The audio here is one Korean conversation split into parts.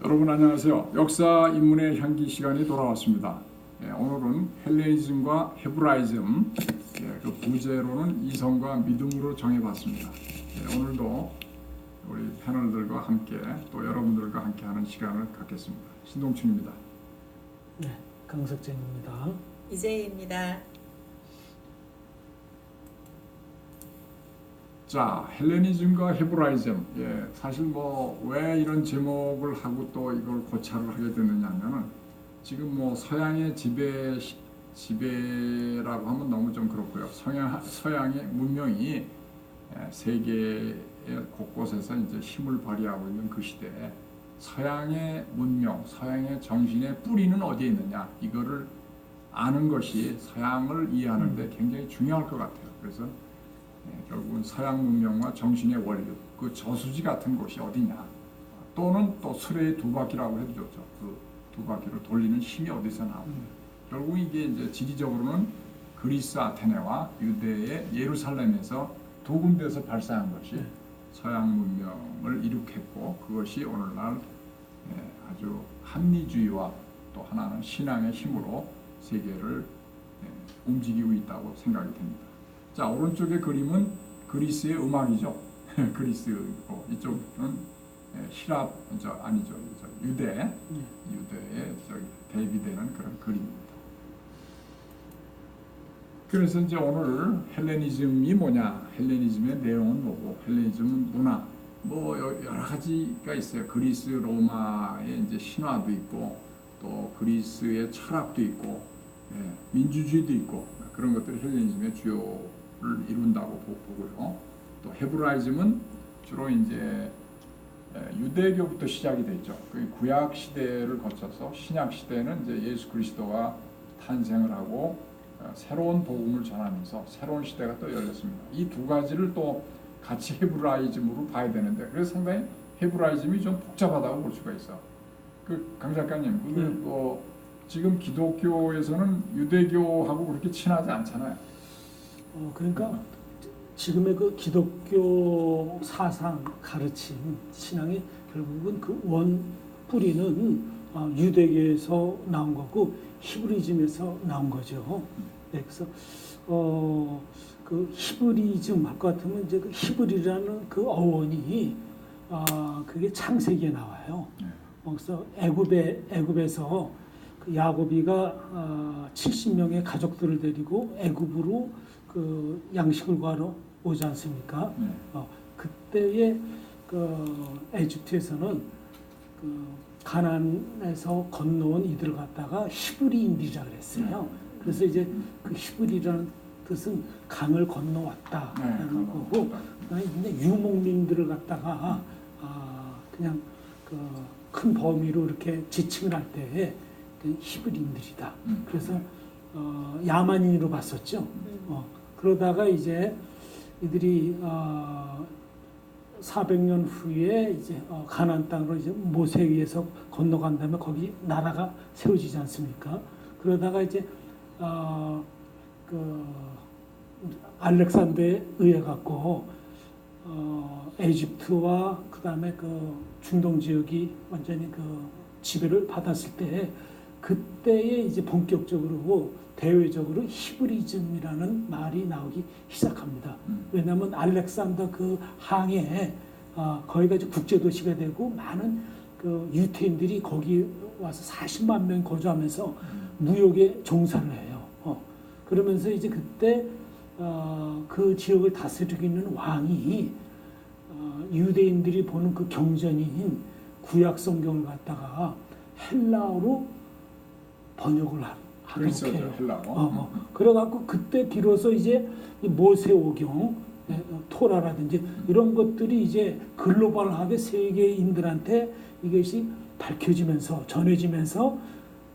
여러분 안녕하세요. 역사 인문의 향기 시간이 돌아왔습니다. 오늘은 헬레니즘과 헤브라이즘, 그 부제로는 이성과 믿음으로 정해봤습니다. 오늘도 우리 패널들과 함께 또 여러분들과 함께하는 시간을 갖겠습니다. 신동춘입니다. 네, 강석재입니다. 이재희입니다. 자, 헬레니즘과 헤브라이즘. 사실 왜 이런 제목을 하고 또 이걸 고찰을 하게 됐느냐 하면은 지금 서양의 지배라고 하면 너무 좀 그렇고요. 서양의 문명이 세계 곳곳에서 이제 힘을 발휘하고 있는 그 시대에 서양의 문명, 서양의 정신의 뿌리는 어디에 있느냐, 이거를 아는 것이 서양을 이해하는 데 굉장히 중요할 것 같아요. 그래서 결국은 서양 문명과 정신의 원료, 그 저수지 같은 곳이 어디냐, 또는 또 수레의 두 바퀴라고 해도 좋죠. 그 두 바퀴를 돌리는 힘이 어디서 나오냐. 결국 이게 이제 지리적으로는 그리스 아테네와 유대의 예루살렘에서 두 군데에서 발생한 것이 서양 문명을 이룩했고, 그것이 오늘날 아주 합리주의와 또 하나는 신앙의 힘으로 세계를 움직이고 있다고 생각이 됩니다. 자, 오른쪽의 그림은 그리스의 음악이죠. 그리스고 이쪽은 히랍, 유대의 대비되는 그런 그림입니다. 그래서 이제 오늘 헬레니즘이 뭐냐, 헬레니즘의 내용은 뭐고, 헬레니즘은 문화, 여러 가지가 있어요. 그리스 로마의 이제 신화도 있고, 또 그리스의 철학도 있고, 민주주의도 있고, 그런 것들이 헬레니즘의 주요를 이룬다고 보고요. 또 헤브라이즘은 주로 이제 유대교부터 시작이 됐죠. 그 구약 시대를 거쳐서 신약 시대는 이제 예수 그리스도가 탄생을 하고 새로운 복음을 전하면서 새로운 시대가 또 열렸습니다. 이 두 가지를 또 같이 헤브라이즘으로 봐야 되는데, 그래서 상당히 헤브라이즘이 좀 복잡하다고 볼 수가 있어. 강 작가님, 지금 기독교에서는 유대교하고 그렇게 친하지 않잖아요. 그러니까 지금의 그 기독교 사상, 가르침, 신앙이 결국은 그 원 뿌리는 유대교에서 나온 거고 히브리즘에서 나온 거죠. 네, 그래서 그 히브리즘 할 것 같으면 이제 그 히브리라는 그 어원이 그게 창세기에 나와요. 그래서 애굽에서 그 야곱이가 70명의 가족들을 데리고 애굽으로 그 양식을 구하러 오지 않습니까? 그때의 그 에집트에서는 그 가나안에서 건너온 이들을 갖다가 히브리인들이라 그랬어요. 그래서 이제 그 히브리라는 뜻은 강을 건너왔다라는 거고, 근데 유목민들을 갖다가 그냥 그 큰 범위로 이렇게 지칭을 할 때에 히브리인들이다. 그래서 야만인으로 봤었죠. 그러다가 이제 이들이 400년 후에 이제 가나안 땅으로 이제 모세에 의해서 건너간 다음에 거기 나라가 세워지지 않습니까? 그러다가 이제 그 알렉산더에 의해 갖고 에집트와 그 다음에 그 중동 지역이 완전히 그 지배를 받았을 때, 그때에 이제 본격적으로 대외적으로 히브리즘이라는 말이 나오기 시작합니다. 왜냐하면 알렉산더 그 항에 거기가 이제 국제도시가 되고 많은 그 유태인들이 거기 와서 40만 명이 거주하면서 무역에 종사를 해요. 그러면서 이제 그때 그 지역을 다스리고 있는 왕이 유대인들이 보는 그 경전인 구약 성경을 갖다가 헬라어로 번역을 하도록 해요. 그래갖고 그때 비로소 이제 모세오경, 토라라든지 이런 것들이 이제 글로벌하게 세계인들한테 이것이 밝혀지면서 전해지면서,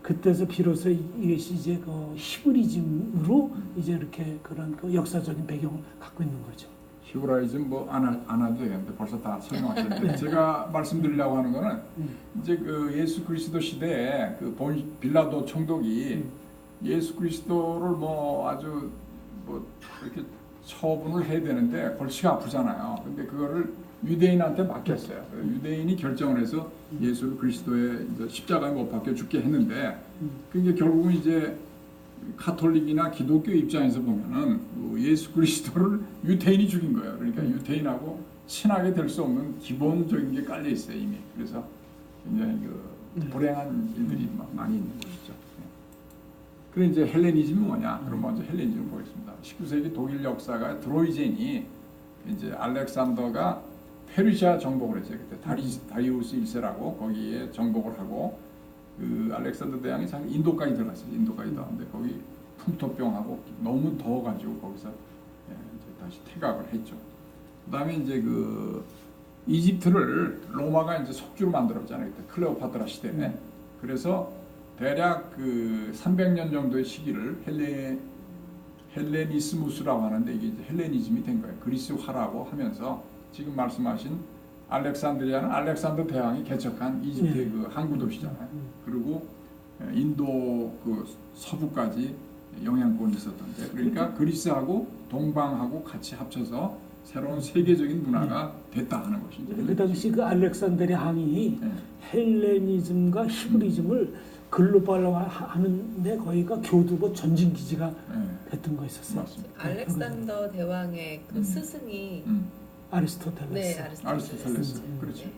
그때서 비로소 이것이 이제 그 히브리즘으로 이제 이렇게 그런 그 역사적인 배경을 갖고 있는 거죠. 히브라이즘 안 해도 되겠는데 벌써 다 설명하셨는데, 제가 말씀드리려고 하는 거는 이제 그 예수 그리스도 시대에 그 빌라도 총독이 예수 그리스도를 아주 이렇게 처분을 해야 되는데 골치가 아프잖아요. 근데 그거를 유대인한테 맡겼어요. 유대인이 결정을 해서 예수를 그리스도의 이제 십자가에 못 박혀 죽게 했는데, 그게 결국은 이제 카톨릭이나 기독교 입장에서 보면은 예수 그리스도를 유태인이 죽인 거예요. 그러니까 유태인하고 친하게 될 수 없는 기본적인 게 깔려 있어요 이미. 그래서 굉장히 불행한 일들이 많이 있는 것이죠. 그리고 이제 헬레니즘이 뭐냐? 그럼 먼저 헬레니즘을 보겠습니다. 19세기 독일 역사가 드로이젠이 이제 알렉산더가 페르시아 정복을 했어요. 그때 다리우스 1세라고 거기에 정복을 하고, 그 알렉산더 대왕이 참 인도까지 들어갔어요. 인도까지 들어갔는데 거기 풍토병하고 너무 더워가지고 거기서 이제 다시 퇴각을 했죠. 그다음에 이제 그 이집트를 로마가 이제 속주로 만들었잖아요. 그때 클레오파트라 시대에. 그래서 대략 그 300년 정도의 시기를 헬레니스무스라고 하는데, 이게 이제 헬레니즘이 된 거예요. 그리스화라고 하면서 지금 말씀하신 알렉산드리아는 알렉산더 대왕이 개척한 이집트의 그 항구 도시잖아요. 그리고 인도 그 서부까지 영향권이 있었던데, 그러니까 그리스하고 동방하고 같이 합쳐서 새로운 세계적인 문화가 됐다 하는 것이죠. 그 당시 그 알렉산드리아 항이 헬레니즘과 히브리즘을 글로벌화하는데 거기가 교두보 전진 기지가 됐던 거 있었어요. 맞습니다. 알렉산더 대왕의 그 스승이 아리스토텔레스. 네, 아리스토텔레스. 그렇죠.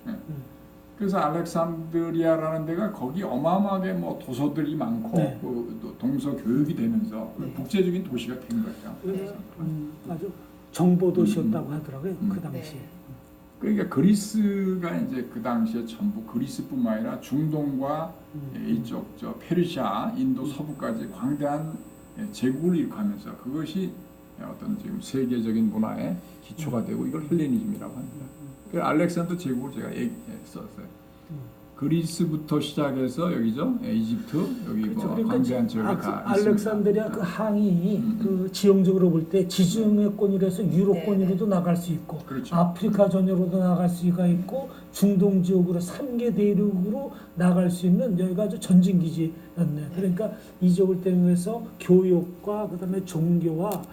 그래서 알렉산드리아라는 데가 거기 어마어마하게 뭐 도서들이 많고 또 동서 교육이 되면서 국제적인 도시가 된 거예요. 아주 정보 도시였다고 하더라고요. 그 당시에. 그러니까 그리스가 이제 그 당시에 전부 그리스뿐만 아니라 중동과 이쪽 저 페르시아, 인도 서부까지 광대한 제국을 일으키면서 그것이 어떤 지금 세계적인 문화의 기초가 되고, 이걸 헬레니즘이라고 합니다. 그 알렉산더 제국을 제가 썼어요. 그리스부터 시작해서 여기죠, 이집트 여기 그렇죠. 뭐 그러니까 광대한 지역이 다 알렉산드리아 있습니다. 그 항이 그 지형적으로 볼 때 지중해권이라서 유럽권으로도 나갈 수 있고, 그렇죠. 아프리카 전역으로도 나갈 수가 있고, 중동 지역으로 3개 대륙으로 나갈 수 있는 여기가 아주 전진 기지였네요. 그러니까 이 지역을 때문에서 교육과 그다음에 종교와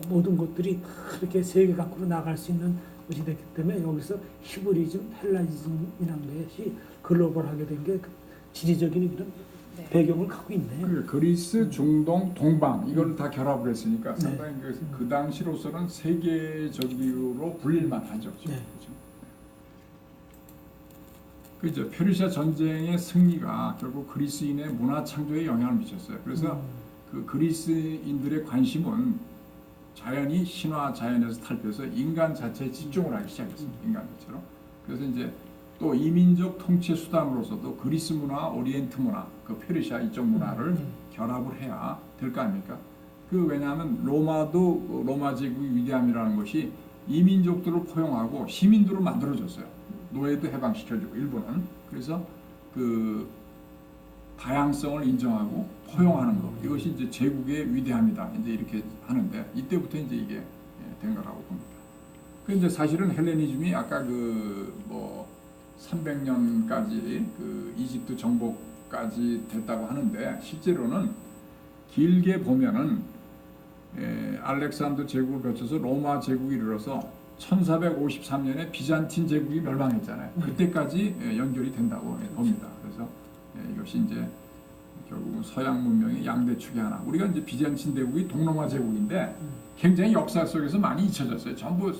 모든 것들이 그렇게 세계 밖으로 나갈 수 있는 것이 됐기 때문에 여기서 히브리즘, 헬라니즘이라는 것이 글로벌하게 된 게 지리적인 그런 배경을 갖고 있네요. 그리스, 중동, 동방 이걸 다 결합을 했으니까 상당히 그 당시로서는 세계적으로 불릴만 하죠. 그렇죠? 그죠. 페르시아 전쟁의 승리가 결국 그리스인의 문화 창조에 영향을 미쳤어요. 그래서 그 그리스인들의 관심은 자연이 신화 자연에서 탈피해서 인간 자체에 집중을 하기 시작했습니다. 인간 자체로. 그래서 이제 또 이민족 통치 수단으로서도 그리스 문화, 오리엔트 문화, 그 페르시아 이쪽 문화를 결합을 해야 될 거 아닙니까? 왜냐하면 로마도 로마 제국의 위대함이라는 것이 이민족들을 포용하고 시민들을 만들어줬어요. 노예도 해방시켜주고 일본은. 그래서 그 다양성을 인정하고 포용하는 것, 이것이 이제 제국의 위대함이다. 이제 이렇게 하는데 이때부터 이제 이게 된 거라고 봅니다. 그 이제 사실은 헬레니즘이 아까 뭐 300년까지 그 이집트 정복까지 됐다고 하는데, 실제로는 길게 보면은 알렉산더 제국을 거쳐서 로마 제국이 이르러서 1453년에 비잔틴 제국이 멸망했잖아요. 그때까지 연결이 된다고 봅니다. 그래서 이것이 이제 결국은 서양 문명의 양대축의 하나. 우리가 이제 비잔틴 제국이 동로마 제국인데 굉장히 역사 속에서 많이 잊혀졌어요. 전부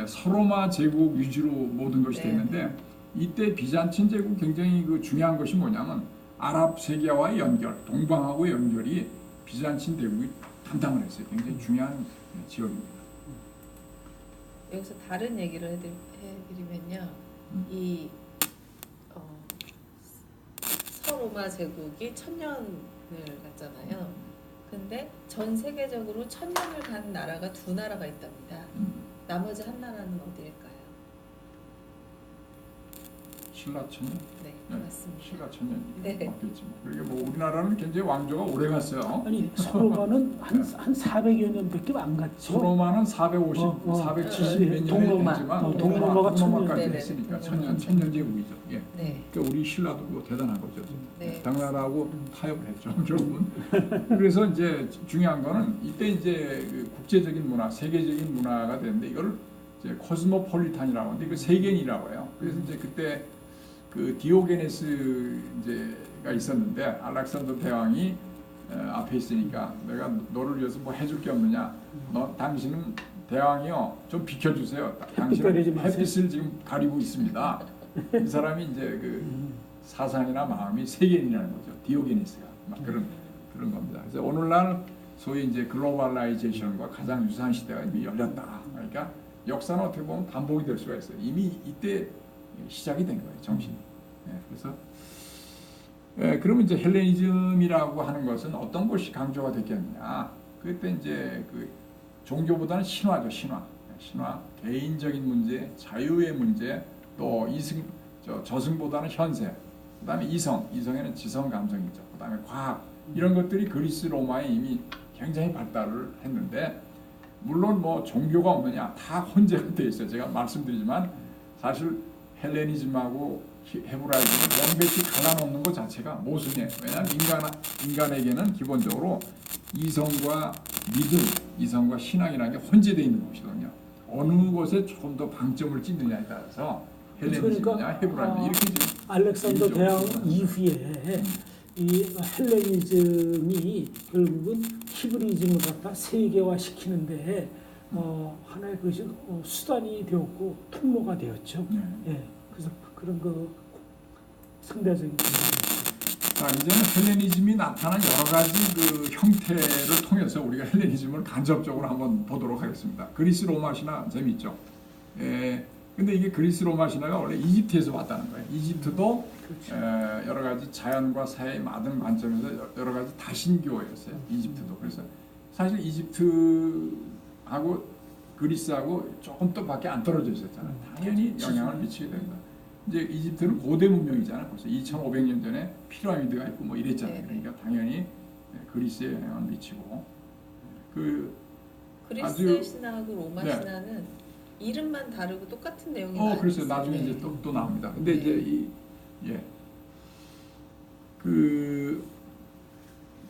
서로마 제국 위주로 모든 것이 됐는데, 이때 비잔틴 제국 굉장히 그 중요한 것이 뭐냐면 아랍 세계와의 연결, 동방하고의 연결이 비잔틴 제국이 담당을 했어요. 굉장히 중요한 지역입니다. 여기서 다른 얘기를 해드리면요, 이 서로마 제국이 1000년을 갔잖아요. 근데 전 세계적으로 1000년을 간 나라가 2나라가 있답니다. 나머지 한 나라는 어디일까요? 신라 천년? 네, 맞습니다. 신라 천년이 네. 맞겠지. 그게 뭐 우리나라는 굉장히 왕조가 오래 갔어요. 아니 서로마는 한 400여 년밖에 안 갔죠. 서로마는 450, 470 몇 년이 동로마. 됐지만 동로마가 동로마까지 천년. 했으니까 네네. 천년 제국이죠. 예. 네. 그러니까 우리 신라도 뭐 대단한 거죠. 네. 당나라하고 타협을 했죠, 결국은. 그래서 이제 중요한 거는 이때 이제 그 국제적인 문화, 세계적인 문화가 되는데, 이걸 이제 코스모폴리탄이라고 하는데 그 세계인이라고 해요. 그래서 이제 그때 그 디오게네스 이제가 있었는데 알렉산더 대왕이 앞에 있으니까 내가 너를 위해서 뭐 해줄 게 없느냐? 당신은 대왕이요 좀 비켜주세요. 당신은 햇빛을 지금 가리고 있습니다. 이 사람이 이제 그 사상이나 마음이 세계인이라는 거죠. 디오게네스가 막 그런 겁니다. 그래서 오늘날 소위 이제 글로벌라이제이션과 가장 유사한 시대가 이미 열렸다. 그러니까 역사는 어떻게 보면 반복이 될 수가 있어요. 이미 이때 시작이 된 거예요, 정신이. 그래서 그러면 이제 헬레니즘이라고 하는 것은 어떤 것이 강조가 됐겠느냐? 그때 이제 그 종교보다는 신화죠, 신화, 개인적인 문제, 자유의 문제, 또 저승보다는 현세, 그다음에 이성에는 지성 감성이죠. 그다음에 과학 이런 것들이 그리스 로마에 이미 굉장히 발달을 했는데 물론 뭐 종교가 없느냐 다 혼재가 돼 있어요. 제가 말씀드리지만 사실 헬레니즘하고 헤브라이즘은 명백히 갈라놓는 것 자체가 모순이에요. 왜냐하면 인간에게는 기본적으로 이성과 믿음, 이성과 신앙이라는 게 혼재되어 있는 것이거든요. 어느 것에 조금 더 방점을 찍느냐에 따라서 헬레니즘이냐 헤브라이즘 이렇게 지금 알렉산더 대왕 이후에 이 헬레니즘이 결국은 히브리즘을 갖다 세계화 시키는데 하나의 그것이 수단이 되었고 통로가 되었죠. 예, 그래서 그런 그 상대적인 자, 이제는 헬레니즘이 나타난 여러 가지 그 형태를 통해서 우리가 헬레니즘을 간접적으로 한번 보도록 하겠습니다. 그리스 로마 신화 재밌죠. 근데 이게 그리스 로마 신화가 원래 이집트에서 왔다는 거예요. 이집트도 그렇죠. 여러 가지 자연과 사회의 많은 관점에서 여러 가지 다신교였어요. 이집트도. 그래서 사실 이집트하고 그리스하고 조금 뜻밖에 안 떨어져 있었잖아요. 당연히 영향을 미치게 됩니다. 이제 이집트는 고대 문명이잖아요. 벌써 2,500년 전에 피라미드가 있고 뭐 이랬잖아요. 그러니까 당연히 그리스에 영향을 미치고 그리스 신화하고 로마 신화는 이름만 다르고 똑같은 내용이 많아요. 그래서 나중에 이제 또 나옵니다. 근데 이제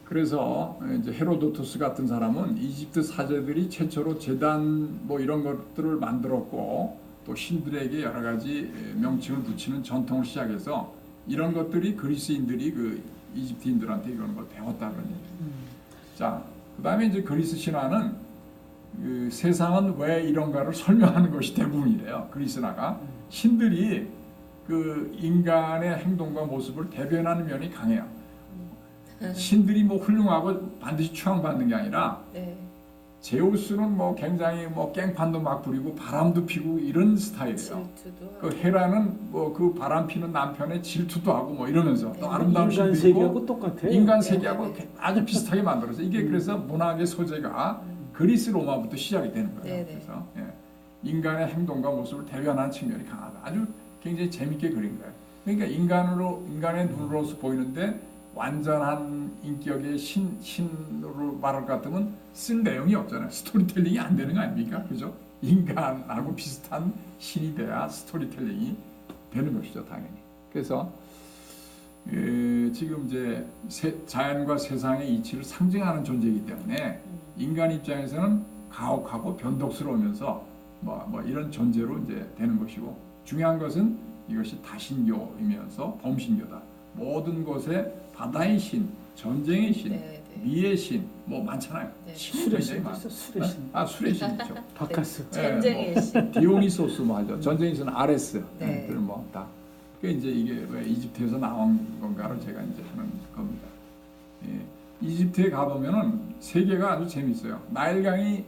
그래서 이제 헤로도토스 같은 사람은 이집트 사제들이 최초로 제단 뭐 이런 것들을 만들었고 또 신들에게 여러 가지 명칭을 붙이는 전통을 시작해서 이런 것들이 그리스인들이 그 이집트인들한테 이런 걸 배웠다는 얘기예요. 자, 그다음에 이제 그리스 신화는 그 세상은 왜 이런가를 설명하는 것이 대부분이래요. 그리스나가 신들이 그 인간의 행동과 모습을 대변하는 면이 강해요. 신들이 뭐 훌륭하고 반드시 추앙받는 게 아니라 제우스는 뭐 굉장히 뭐 깽판도 막 부리고 바람도 피고 이런 스타일이에요. 그 헤라는 뭐 그 바람 피는 남편의 질투도 하고 뭐 이러면서 또 아름다운 인간 신도 있고 세계하고 똑같아. 인간 세계하고 아주 비슷하게 만들어서 이게 그래서 문학의 소재가 그리스 로마부터 시작이 되는 거예요. 그래서 인간의 행동과 모습을 대변하는 측면이 강하다. 아주 굉장히 재밌게 그린 거예요. 그러니까 인간의 눈으로서 보이는데 완전한 인격의 신으로 말할 것 같으면 쓸 내용이 없잖아요. 스토리텔링이 안 되는 거 아닙니까? 그죠? 인간하고 비슷한 신이 돼야 스토리텔링이 되는 것이죠, 당연히. 그래서 지금 이제 자연과 세상의 이치를 상징하는 존재이기 때문에 인간 입장에서는 가혹하고 변덕스러우면서 뭐 이런 존재로 이제 되는 것이고 중요한 것은 이것이 다신교이면서 범신교다. 모든 것에 바다의 신, 전쟁의 신, 미의 신, 뭐 많잖아요. 술의 신 있어, 술의 신. 술의 신 있죠. 바카스. 전쟁의 신. 디오니소스 뭐 하죠. 전쟁의 신 아레스. 그런 뭐 다. 그 이제 이게 왜 이집트에서 나온 건가를 제가 이제 하는 겁니다. 이집트에 가보면은 세계가 아주 재밌어요. 나일강이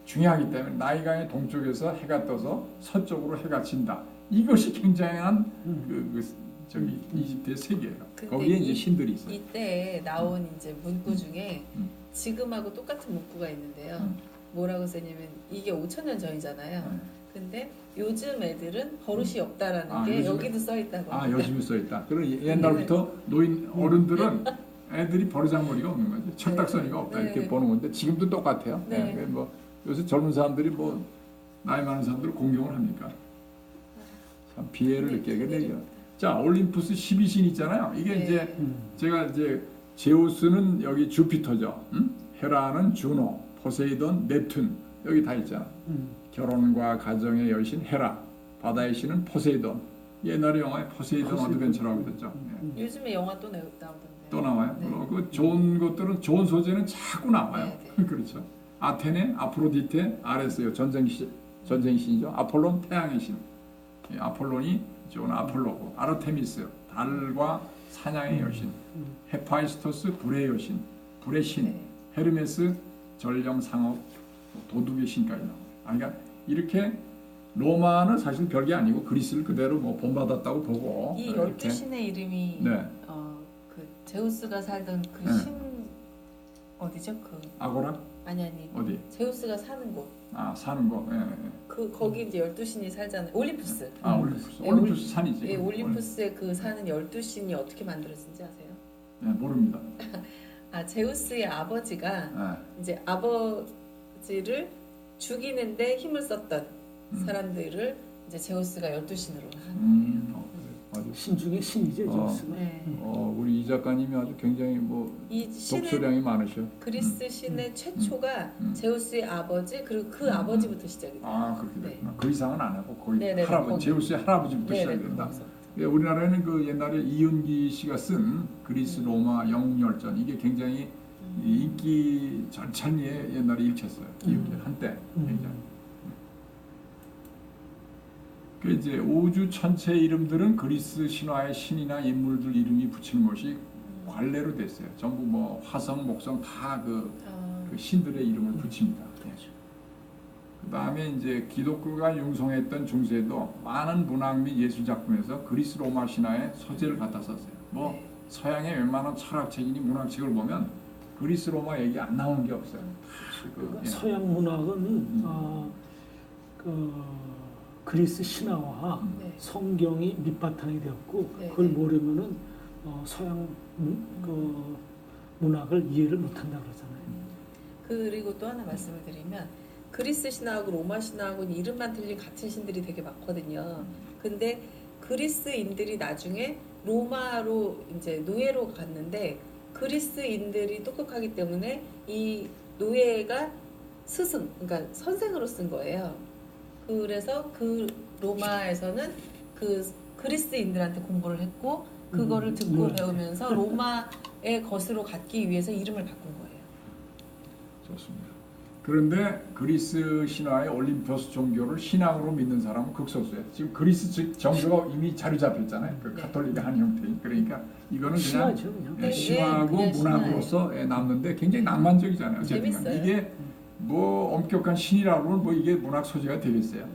중요하기 때문에 나일강의 동쪽에서 해가 떠서 서쪽으로 해가 진다. 이것이 굉장한 이집트의 세계예요. 거기에 이제 신들이 있어요. 이때 나온 이제 문구 중에 지금하고 똑같은 문구가 있는데요. 뭐라고 쓰냐면 이게 5,000년 전이잖아요. 근데 요즘 애들은 버릇이 없다라는 게 여기도 써 있다고 합니다. 요즘에 써 있다. 그럼 옛날부터 노인 어른들은 애들이 버르장머리가 없는 거죠. 철딱서니가 없다 이렇게 보는 건데 지금도 똑같아요. 뭐 요새 젊은 사람들이 뭐 나이 많은 사람들 공경을 합니까? 참 비애를 느끼게 되죠. 자, 올림푸스 12신 있잖아요. 이게 이제 제가 이제 제우스는 여기 주피터죠. 헤라는 주노, 포세이돈, 넵튠 여기 다 있잖아. 결혼과 가정의 여신 헤라, 바다의 신은 포세이돈. 옛날에 영화에 포세이돈 어드벤처라고 그랬죠. 예. 요즘에 영화 또 나오던데. 또 나와요. 네. 그 좋은 것들은 좋은 소재는 자꾸 나와요. 네, 그렇죠. 아테네, 아프로디테, 아레스요 전쟁신이죠. 아폴론 태양의 신. 예, 아폴론이 좋은 아폴로고, 아르테미스 달과 사냥의 여신, 헤파이스토스 불의 여신, 불의 신, 네. 헤르메스 전령 상업 도둑의 신까지 나와요. 그러니까 이렇게 로마는 사실 별게 아니고 그리스를 그대로 뭐 본받았다고 보고 이 이렇게. 12신의 이름이 네. 그 제우스가 살던 그 네. 신 어디죠? 그 아고라 아니 어디? 제우스가 사는 곳. 아 사는 거. 예, 예. 그 거기 이제 12신이 살잖아요. 올림푸스. 아 올림푸스. 네, 올림푸스 산이지. 예, 올림푸스에 그 사는 12신이 어떻게 만들어진지 아세요? 예, 모릅니다. 아, 제우스의 아버지가 예. 이제 아버지를 죽이는데 힘을 썼던 사람들을 이제 제우스가 12신으로 한 거예요. 맞아. 신 중에 신이죠. 제우스가. 네. 우리 이 작가님이 아주 굉장히 뭐 이 신의 독서량이 많으셔. 그리스 신의 최초가 음. 제우스의 아버지 그리고 그 아버지부터 시작이 돼요. 아 그렇게 네. 됐구나. 그 이상은 안 하고 거의 네네네, 할아버지 거기. 제우스의 할아버지부터 네네, 시작이 된다. 거기서. 예, 우리나라에는 그 옛날에 이윤기 씨가 쓴 그리스 로마 영웅열전 이게 굉장히 인기 절찬리에 옛날에 일쳤어요. 이윤기 한때 굉장히. 그 이제 우주 천체 이름들은 그리스 신화의 신이나 인물들 이름이 붙이는 것이 관례로 됐어요. 전부 뭐 화성, 목성 다 그 신들의 이름을 붙입니다. 그 다음에 이제 기독교가 융성했던 중세도 많은 문학 및 예술 작품에서 그리스 로마 신화의 소재를 갖다 썼어요. 뭐 네. 서양의 웬만한 철학책이니 문학책을 보면 그리스 로마 얘기 안 나오는 게 없어요. 그러니까 예. 서양 문학은 그 그리스 신화와 네. 성경이 밑바탕이 되었고 네. 그걸 모르면은 서양 그 문학을 이해를 못한다 그러잖아요. 그리고 또 하나 말씀을 드리면 그리스 신화하고 로마 신화하고는 이름만 틀린 같은 신들이 되게 많거든요. 근데 그리스인들이 나중에 로마로 이제 노예로 갔는데 그리스인들이 똑똑하기 때문에 이 노예가 스승, 그러니까 선생으로 쓴 거예요. 그래서 그 로마에서는 그 그리스인들한테 공부를 했고 그거를 듣고 네. 배우면서 로마의 것으로 갖기 위해서 이름을 바꾼 거예요. 좋습니다. 그런데 그리스 신화의 올림푸스 종교를 신앙으로 믿는 사람은 극소수예요. 지금 그리스 정교가 이미 자리 잡혔잖아요. 그 네. 가톨릭의 한 형태인. 그러니까 이거는 그냥 신화죠, 그냥. 예, 네, 신화고 그냥 문학으로서 남는데 굉장히 낭만적이잖아요. 어쨌든 재밌어요. 이게 뭐 엄격한 신이라고 하면 뭐 이게 문학 소재가 되겠어요.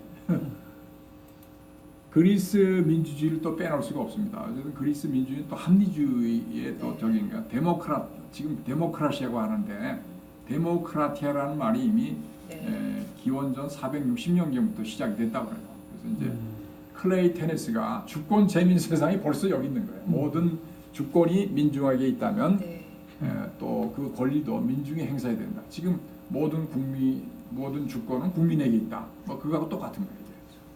그리스 민주주의를 또 빼놓을 수가 없습니다. 어쨌든 그리스 민주주의는 또 합리주의의 또 네. 적인가 지금 데모크라시아고 하는데 데모크라티아라는 말이 이미 네. 기원전 460년경부터 시작이 됐다고 해요. 그래서 이제 클레이 테네스가 주권 재민 세상이 벌써 여기 있는 거예요. 모든 주권이 민중에게 있다면 네. 또 그 권리도 민중이 행사해야 된다. 지금 모든 주권은 국민에게 있다. 뭐 그거하고 똑같은 거예요.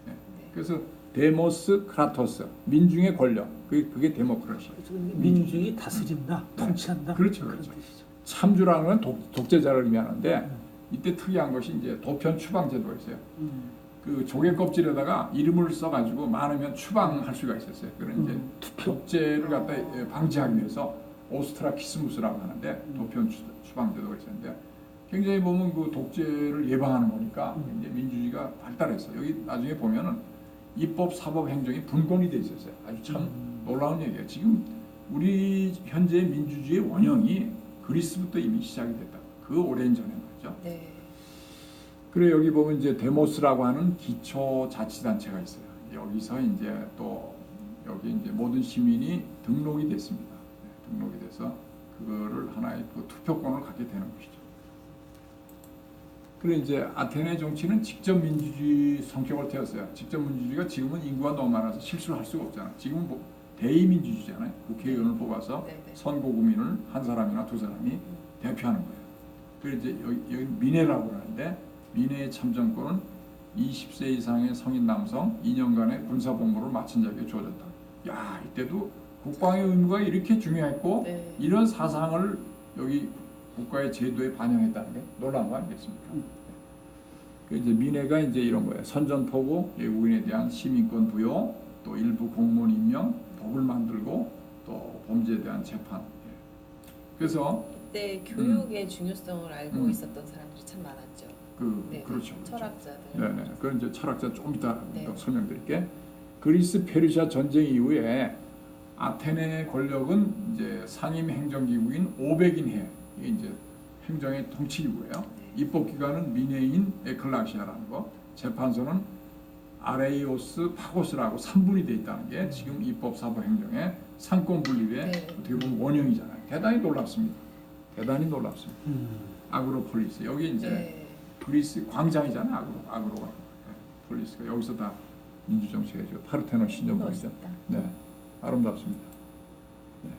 예. 그래서 데모스 크라토스 민중의 권력 그게 데모크라시. 민중이 다스린다, 통치한다. 그렇죠, 그런 그렇죠. 뜻이죠. 참주라는 건 독재자를 의미하는데 이때 특이한 것이 이제 도편 추방제도가 있어요. 그 조개 껍질에다가 이름을 써가지고 많으면 추방할 수가 있었어요. 그런 이제 독재를 갖다 방지하기 위해서 오스트라키스무스라고 하는데 도편 추방제도가 있었는데 굉장히 보면 그 독재를 예방하는 거니까 이제 민주주의가 발달했어요. 여기 나중에 보면은 입법, 사법, 행정이 분권이 돼 있었어요. 아주 참 놀라운 얘기예요. 지금 우리 현재 민주주의의 원형이 그리스부터 이미 시작이 됐다. 그 오랜 전에 말이죠. 네. 그래 여기 보면 이제 데모스라고 하는 기초 자치단체가 있어요. 여기서 이제 또 여기 이제 모든 시민이 등록이 됐습니다. 네, 등록이 돼서 그거를 하나의 또 투표권을 갖게 되는 것이죠. 그래 이제 아테네 정치는 직접 민주주의 성격을 띄었어요. 직접 민주주의가 지금은 인구가 너무 많아서 실수를 할 수가 없잖아요. 지금은 뭐 대의민주주의잖아요. 국회의원을 뽑아서 네네. 선거구민을 한 사람이나 두 사람이 대표하는 거예요. 그래서 이제 여기 민회라고 하는데 민회의 참정권은 20세 이상의 성인 남성 2년간의 군사복무를 마친 자에게 주어졌다. 야 이때도 국방의 의무가 이렇게 중요했고 네. 이런 사상을 여기 국가의 제도에 반영했다는 게 놀라운 거 아니겠습니까? 그 이제 민해가 이제 이런 거예요. 선전포고, 외국인에 대한 시민권 부여, 또 일부 공무원 임명, 법을 만들고, 또 범죄에 대한 재판. 예. 그래서 이때 교육의 중요성을 알고 음. 있었던 사람들이 참 많았죠. 네, 그렇죠. 철학자들. 네네. 그건 이제 철학자 좀 이따 네. 또 설명드릴게. 그리스 페르시아 전쟁 이후에 아테네 권력은 이제 상임 행정기구인 500인 해. 이게 이제 행정의 통치기구예요. 네. 입법기관은 민회인 에클라시아라는 거. 재판소는 아레이오스 파고스라고 3분이 돼 있다는 게 지금 입법 사법 행정의 상권 분립의 네. 어떻게 보면 원형이잖아요. 대단히 놀랍습니다. 대단히 놀랍습니다. 아그로폴리스 여기 이제 네. 그리스 광장이잖아요. 아그로가 폴리스가 여기서 다 민주정치가 있죠. 파르테논 신전보이죠. 멋있다. 네, 아름답습니다. 네.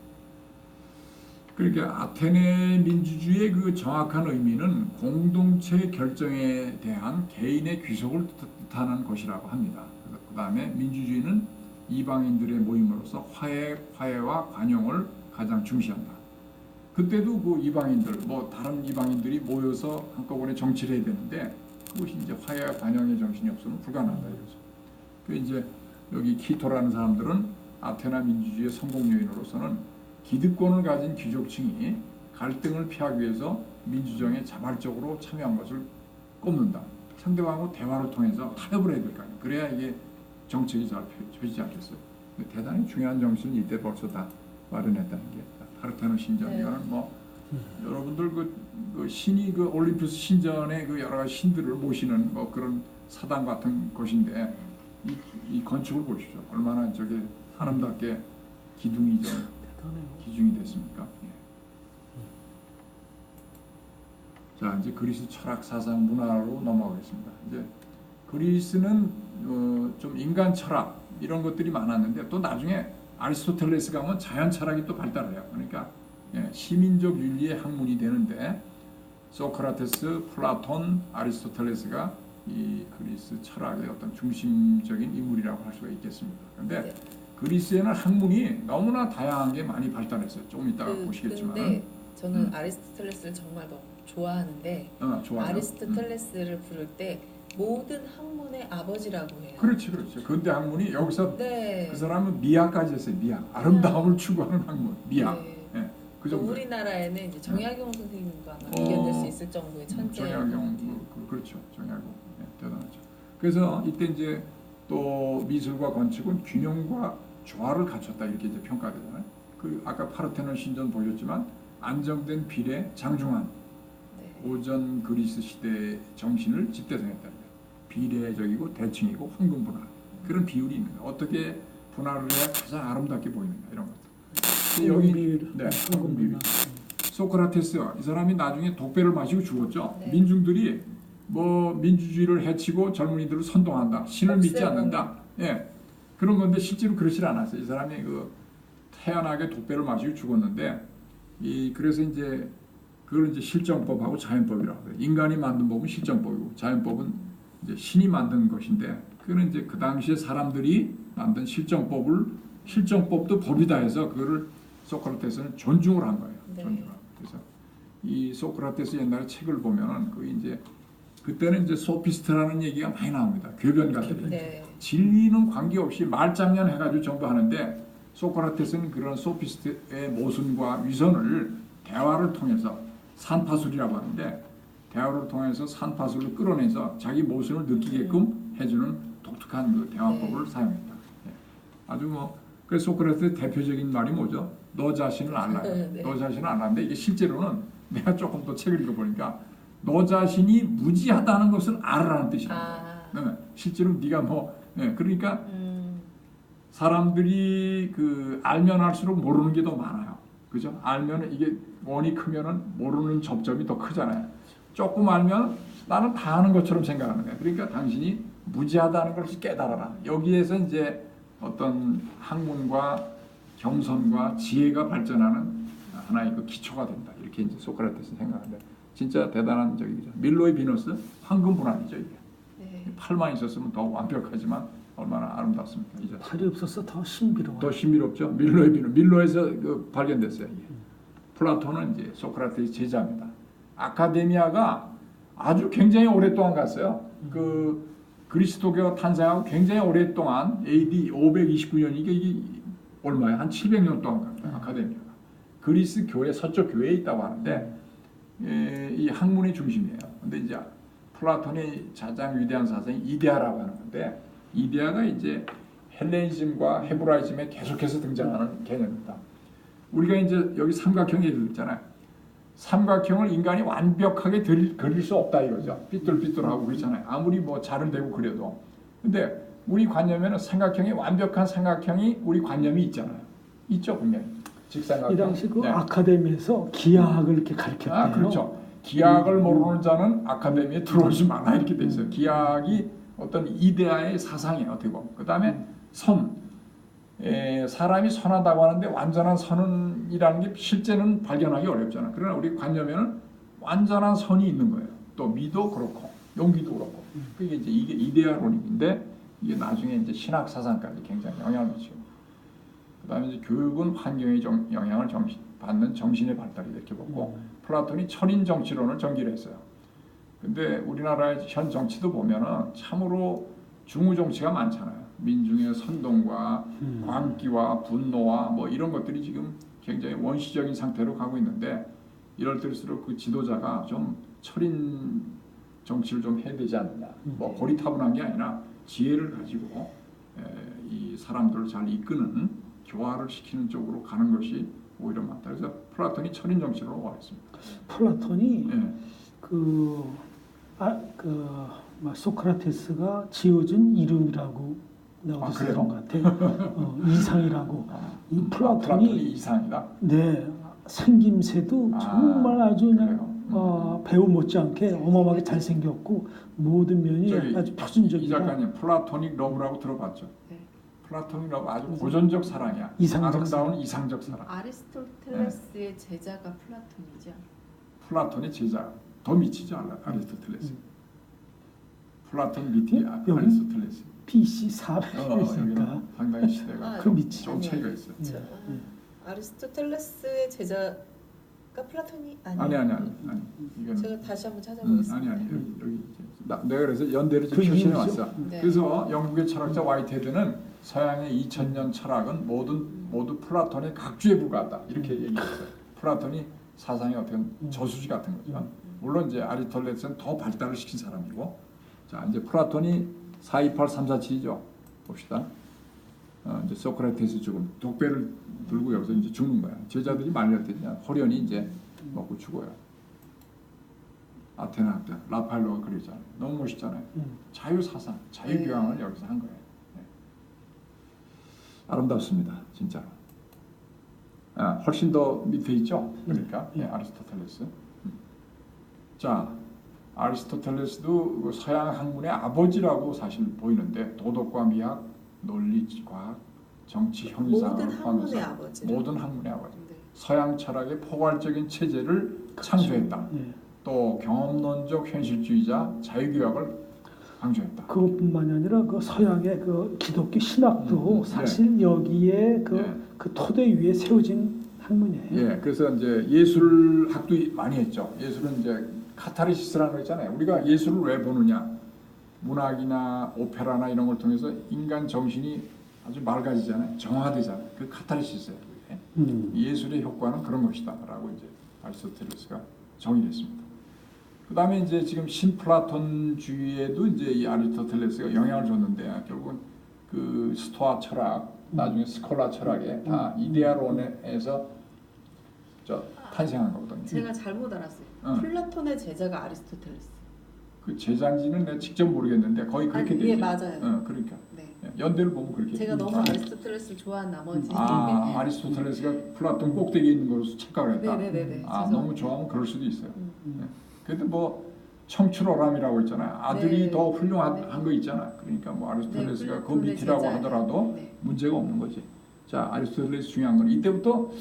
그러니까 아테네 민주주의의 그 정확한 의미는 공동체 결정에 대한 개인의 귀속을 뜻하는 것이라고 합니다. 그 다음에 민주주의는 이방인들의 모임으로서 화해와 관용을 가장 중시한다. 그때도 그 이방인들, 뭐 다른 이방인들이 모여서 한꺼번에 정치를 해야 되는데 그것이 이제 화해와 관용의 정신이 없으면 불가능하다 이거죠. 그 이제 여기 키토라는 사람들은 아테네 민주주의의 성공 요인으로서는 기득권을 가진 귀족층이 갈등을 피하기 위해서 민주정에 자발적으로 참여한 것을 꼽는다. 상대방하고 대화를 통해서 타협을 해야 될 거 아니에요. 그래야 이게 정책이 잘 펴지지 않겠어요. 대단히 중요한 정신을 이때 벌써 다 마련했다는 게 파르테논 신전. 네. 이거는 뭐 여러분들 그 신이 그 올림푸스 신전의 그 여러 가지 신들을 모시는 뭐 그런 사당 같은 곳인데 이 건축을 보십시오. 얼마나 저게 아름답게 기둥이 기중이 됐습니까? 예. 자 이제 그리스 철학 사상 문화로 넘어가겠습니다. 이제 그리스는 좀 인간 철학 이런 것들이 많았는데 또 나중에 아리스토텔레스 가면 자연 철학이 또 발달해요. 그러니까 예, 시민적 윤리의 학문이 되는데 소크라테스, 플라톤, 아리스토텔레스가 이 그리스 철학의 어떤 중심적인 인물이라고 할 수가 있겠습니다. 그런데 네. 그리스에는 학문이 너무나 다양한 게 많이 발달했어요. 조금 이따가 보시겠지만. 근데 저는 아리스토텔레스를 정말 너무 좋아하는데 좋아요. 아리스토텔레스를 부를 때 모든 학문의 아버지라고 해요. 그렇지. 근대 학문이 여기서 네. 그 사람은 미학까지 했어요. 미학. 아름다움을 추구하는 학문. 미학. 네. 예, 그 또 정도. 우리나라에는 이제 정약용 선생님과 아마 비견될 수 있을 정도의 천재예요. 정약용 그렇죠. 정약용 대단하죠. 그래서 이때 이제 또 미술과 건축은 균형과 조화를 갖췄다 이렇게 이제 평가되잖아요. 그 아까 파르테논 신전 보셨지만 안정된 비례 장중한 네. 오전 그리스 시대 정신을 집대성했다. 비례적이고 대칭이고 황금 분할 그런 비율이 있는 거예요. 어떻게 분할을 해야 가장 아름답게 보이는가 이런 것들. 여기 네, 황금 비율. 소크라테스 이 사람이 나중에 독배를 마시고 죽었죠. 네. 민중들이 뭐 민주주의를 해치고 젊은이들을 선동한다. 신을 믿지 않는다. 예. 그런 건데 실제로 그렇지 않았어요. 이 사람이 그 태연하게 독배를 마시고 죽었는데 그래서 이제 그걸 이제 실정법하고 자연법이라고 해요. 인간이 만든 법은 실정법이고 자연법은 이제 신이 만든 것인데 그는 이제 그 당시에 사람들이 만든 실정법도 법이다 해서 그거를 소크라테스는 존중을 한 거예요. 네. 존중을. 그래서 이 소크라테스 옛날에 책을 보면은 그 이제 그때는 이제 소피스트라는 얘기가 많이 나옵니다. 교변가들이 네. 진리는 관계없이 말장난 해가지고 전부 하는데 소크라테스는 그런 소피스트의 모순과 위선을 대화를 통해서 산파술이라고 하는데 대화를 통해서 산파술을 끌어내서 자기 모순을 느끼게끔 해주는 독특한 그 대화법을 사용했다. 예. 아주 뭐 그래서 소크라테스 대표적인 말이 뭐죠? 너 자신을 알라. 네. 너 자신을 알았는데 이게 실제로는 내가 조금 더 책을 읽어보니까 너 자신이 무지하다는 것을 알아라는 뜻이랍니다. 네. 실제로 네가 그러니까 사람들이 그 알면 알수록 모르는 게 더 많아요. 그죠? 알면 이게 원이 크면은 모르는 접점이 더 크잖아요. 조금 알면 나는 다 아는 것처럼 생각하는 거야. 그러니까 당신이 무지하다는 것을 깨달아라. 여기에서 이제 어떤 학문과 겸손과 지혜가 발전하는 하나의 그 기초가 된다. 이렇게 이제 소크라테스는 생각하는데 진짜 대단한 적이죠. 밀로의 비너스 황금 분할이죠 이게. 네. 팔만 있었으면 더 완벽하지만 얼마나 아름답습니까 이제. 팔이 없어서 더 신비로워. 더 신비롭죠. 밀로의 비너. 밀로에서 그 발견됐어요 이게. 플라톤은 이제 소크라테스 제자입니다. 아주 굉장히 오랫동안 갔어요. 그 그리스도교가 탄생하고 굉장히 오랫동안 AD 529년 이게 얼마야? 한 700년 동안 갔어요. 아카데미아가. 그리스 교회 서쪽 교회에 있다고 하는데 이 학문의 중심이에요. 근데 이제 플라톤이 가장 위대한 사상이 이데아라고 하는 건데 이데아가 이제 헬레니즘과 헤브라이즘에 계속해서 등장하는 개념입니다. 우리가 이제 여기 삼각형 예를 들잖아요. 삼각형을 인간이 완벽하게 그릴 수 없다 이거죠. 삐뚤삐뚤하고 그렇잖아요. 아무리 뭐 자른대고 그려도. 근데 우리 관념에는 삼각형이 완벽한 삼각형이 우리 관념이 있잖아요. 있죠 분명히. 직삼각형. 이 당시 그 네. 아카데미에서 기하학을 이렇게 가르쳤대요. 아 그렇죠. 기하학을 모르는 자는 아카데미에 들어오지 말라 이렇게 돼 있어요. 기하학이 어떤 이데아의 사상이에요. 어떻게 보면. 그 다음에 선. 사람이 선하다고 하는데 완전한 선이라는 게 실제는 발견하기 어렵잖아. 그러나 우리 관념에는 완전한 선이 있는 거예요. 또 미도 그렇고 용기도 그렇고. 그게 이제 이게 이데아론인데 이게 나중에 이제 신학 사상까지 굉장히 영향을 미치고. 그다음에 이제 교육은 환경의 영향을 받는 정신의 발달이 이렇게 보고 플라톤이 철인 정치론을 전기를 했어요. 근데 우리나라의 현 정치도 보면은 참으로 중우 정치가 많잖아요. 민중의 선동과 광기와 분노와 뭐 이런 것들이 지금 굉장히 원시적인 상태로 가고 있는데 이럴 때일수록 그 지도자가 좀 철인 정치를 좀 해야 되지 않느냐. 뭐 고리타분한 게 아니라 지혜를 가지고 이 사람들을 잘 이끄는 교화를 시키는 쪽으로 가는 것이 오히려 맞다. 그래서 플라톤이 철인 정치로 원했습니다. 플라톤이 예. 소크라테스가 지어준 이름이라고 내가 어디서 들은 것 같아. 이상이라고. 이 플라톤이 이상이다. 네 생김새도 정말 아주 그냥 배우 못지않게 어마어마하게 잘생겼고 모든 면이 아주 이 표준적이다. 작가님 플라토닉 러브라고 들어봤죠? 네. 플라토닉 러브 아주 고전적 사랑이야. 이상적 아름다운 이상적 사랑. 아리스토텔레스의 제자가 플라톤이죠. 플라톤의 제자 더 미치죠 아리스토텔레스. 플라톤 밑이 여기? 아리스토텔레스. BC 400이 있으니까 여기는 상당히 시대가 그 밑이 좀 차이가 있어요. 아리스토텔레스의 제자가 플라톤이 아니에요. 아니. 이건 제가 다시 한번 찾아보겠습니다. 아니 여기 내가 그래서 연대를 좀 그 표시해 이유죠? 왔어. 네. 그래서 영국의 철학자 화이트헤드는 서양의 2000년 철학은 모두 플라톤의 각주에 불과하다 이렇게 얘기했어요. 플라톤이 사상의 어떤 저수지 같은 거죠. 물론 이제 아리스토텔레스는 더 발달을 시킨 사람이고, 자 이제 플라톤이 428-347이죠. 봅시다. 이제 소크라테스 죽음, 독배를 들고 여기서 이제 죽는 거야. 제자들이 말렸더니 호련히 이제 먹고 죽어요. 아테네 학대, 라파엘로가 그러잖아요. 너무 멋있잖아요. 자유 사상, 자유 교양을 여기서 한 거예요. 네. 아름답습니다, 진짜로. 훨씬 더 밑에 있죠. 그러니까 아리스토텔레스. 자. 아리스토텔레스도 서양 학문의 아버지라고 사실 보이는데 도덕과 미학, 논리, 과학, 정치, 형이상을 모든 학문의 아버지. 모든 학문의 아버지. 네. 서양 철학의 포괄적인 체제를 창조했다. 또 경험론적 현실주의자, 자유교약을 강조했다. 그것뿐만이 아니라 그 서양의 그 기독교 신학도 사실 여기에 그 토대 위에 세워진 학문이에요. 예, 그래서 이제 예술학도 많이 했죠. 예술은 이제 카타르시스라는 거 있잖아요. 우리가 예술을 왜 보느냐? 문학이나 오페라나 이런 걸 통해서 인간 정신이 아주 맑아지잖아요. 정화되잖아요. 그 카타르시스예요. 예술의 효과는 그런 것이다라고 이제 아리스토텔레스가 정의했습니다. 그다음에 이제 지금 신플라톤주의에도 이제 이 아리스토텔레스가 영향을 줬는데 결국은 그 스토아 철학, 나중에 스콜라 철학에 다 이데아론에서 탄생한 거거든요. 제가 잘못 알았어요. 플라톤의 제자가 아리스토텔레스. 그 제자인지는 내가 직접 모르겠는데 거의 그렇게 되죠. 예, 맞아요. 그러니까 네. 연대를 보면 그렇게. 제가 너무 아리스토텔레스를 좋아한 나머지. 아리스토텔레스가 플라톤 꼭대기에 있는 것으로 착각을 했다. 네네네. 너무 좋아하면 그럴 수도 있어요. 그래도 뭐 청출어람이라고 있잖아요. 아들이 더 훌륭한 거 있잖아. 그러니까 뭐 아리스토텔레스가 그 밑이라고 하더라도 문제가 없는 거지. 자, 아리스토텔레스 중요한 건 이때부터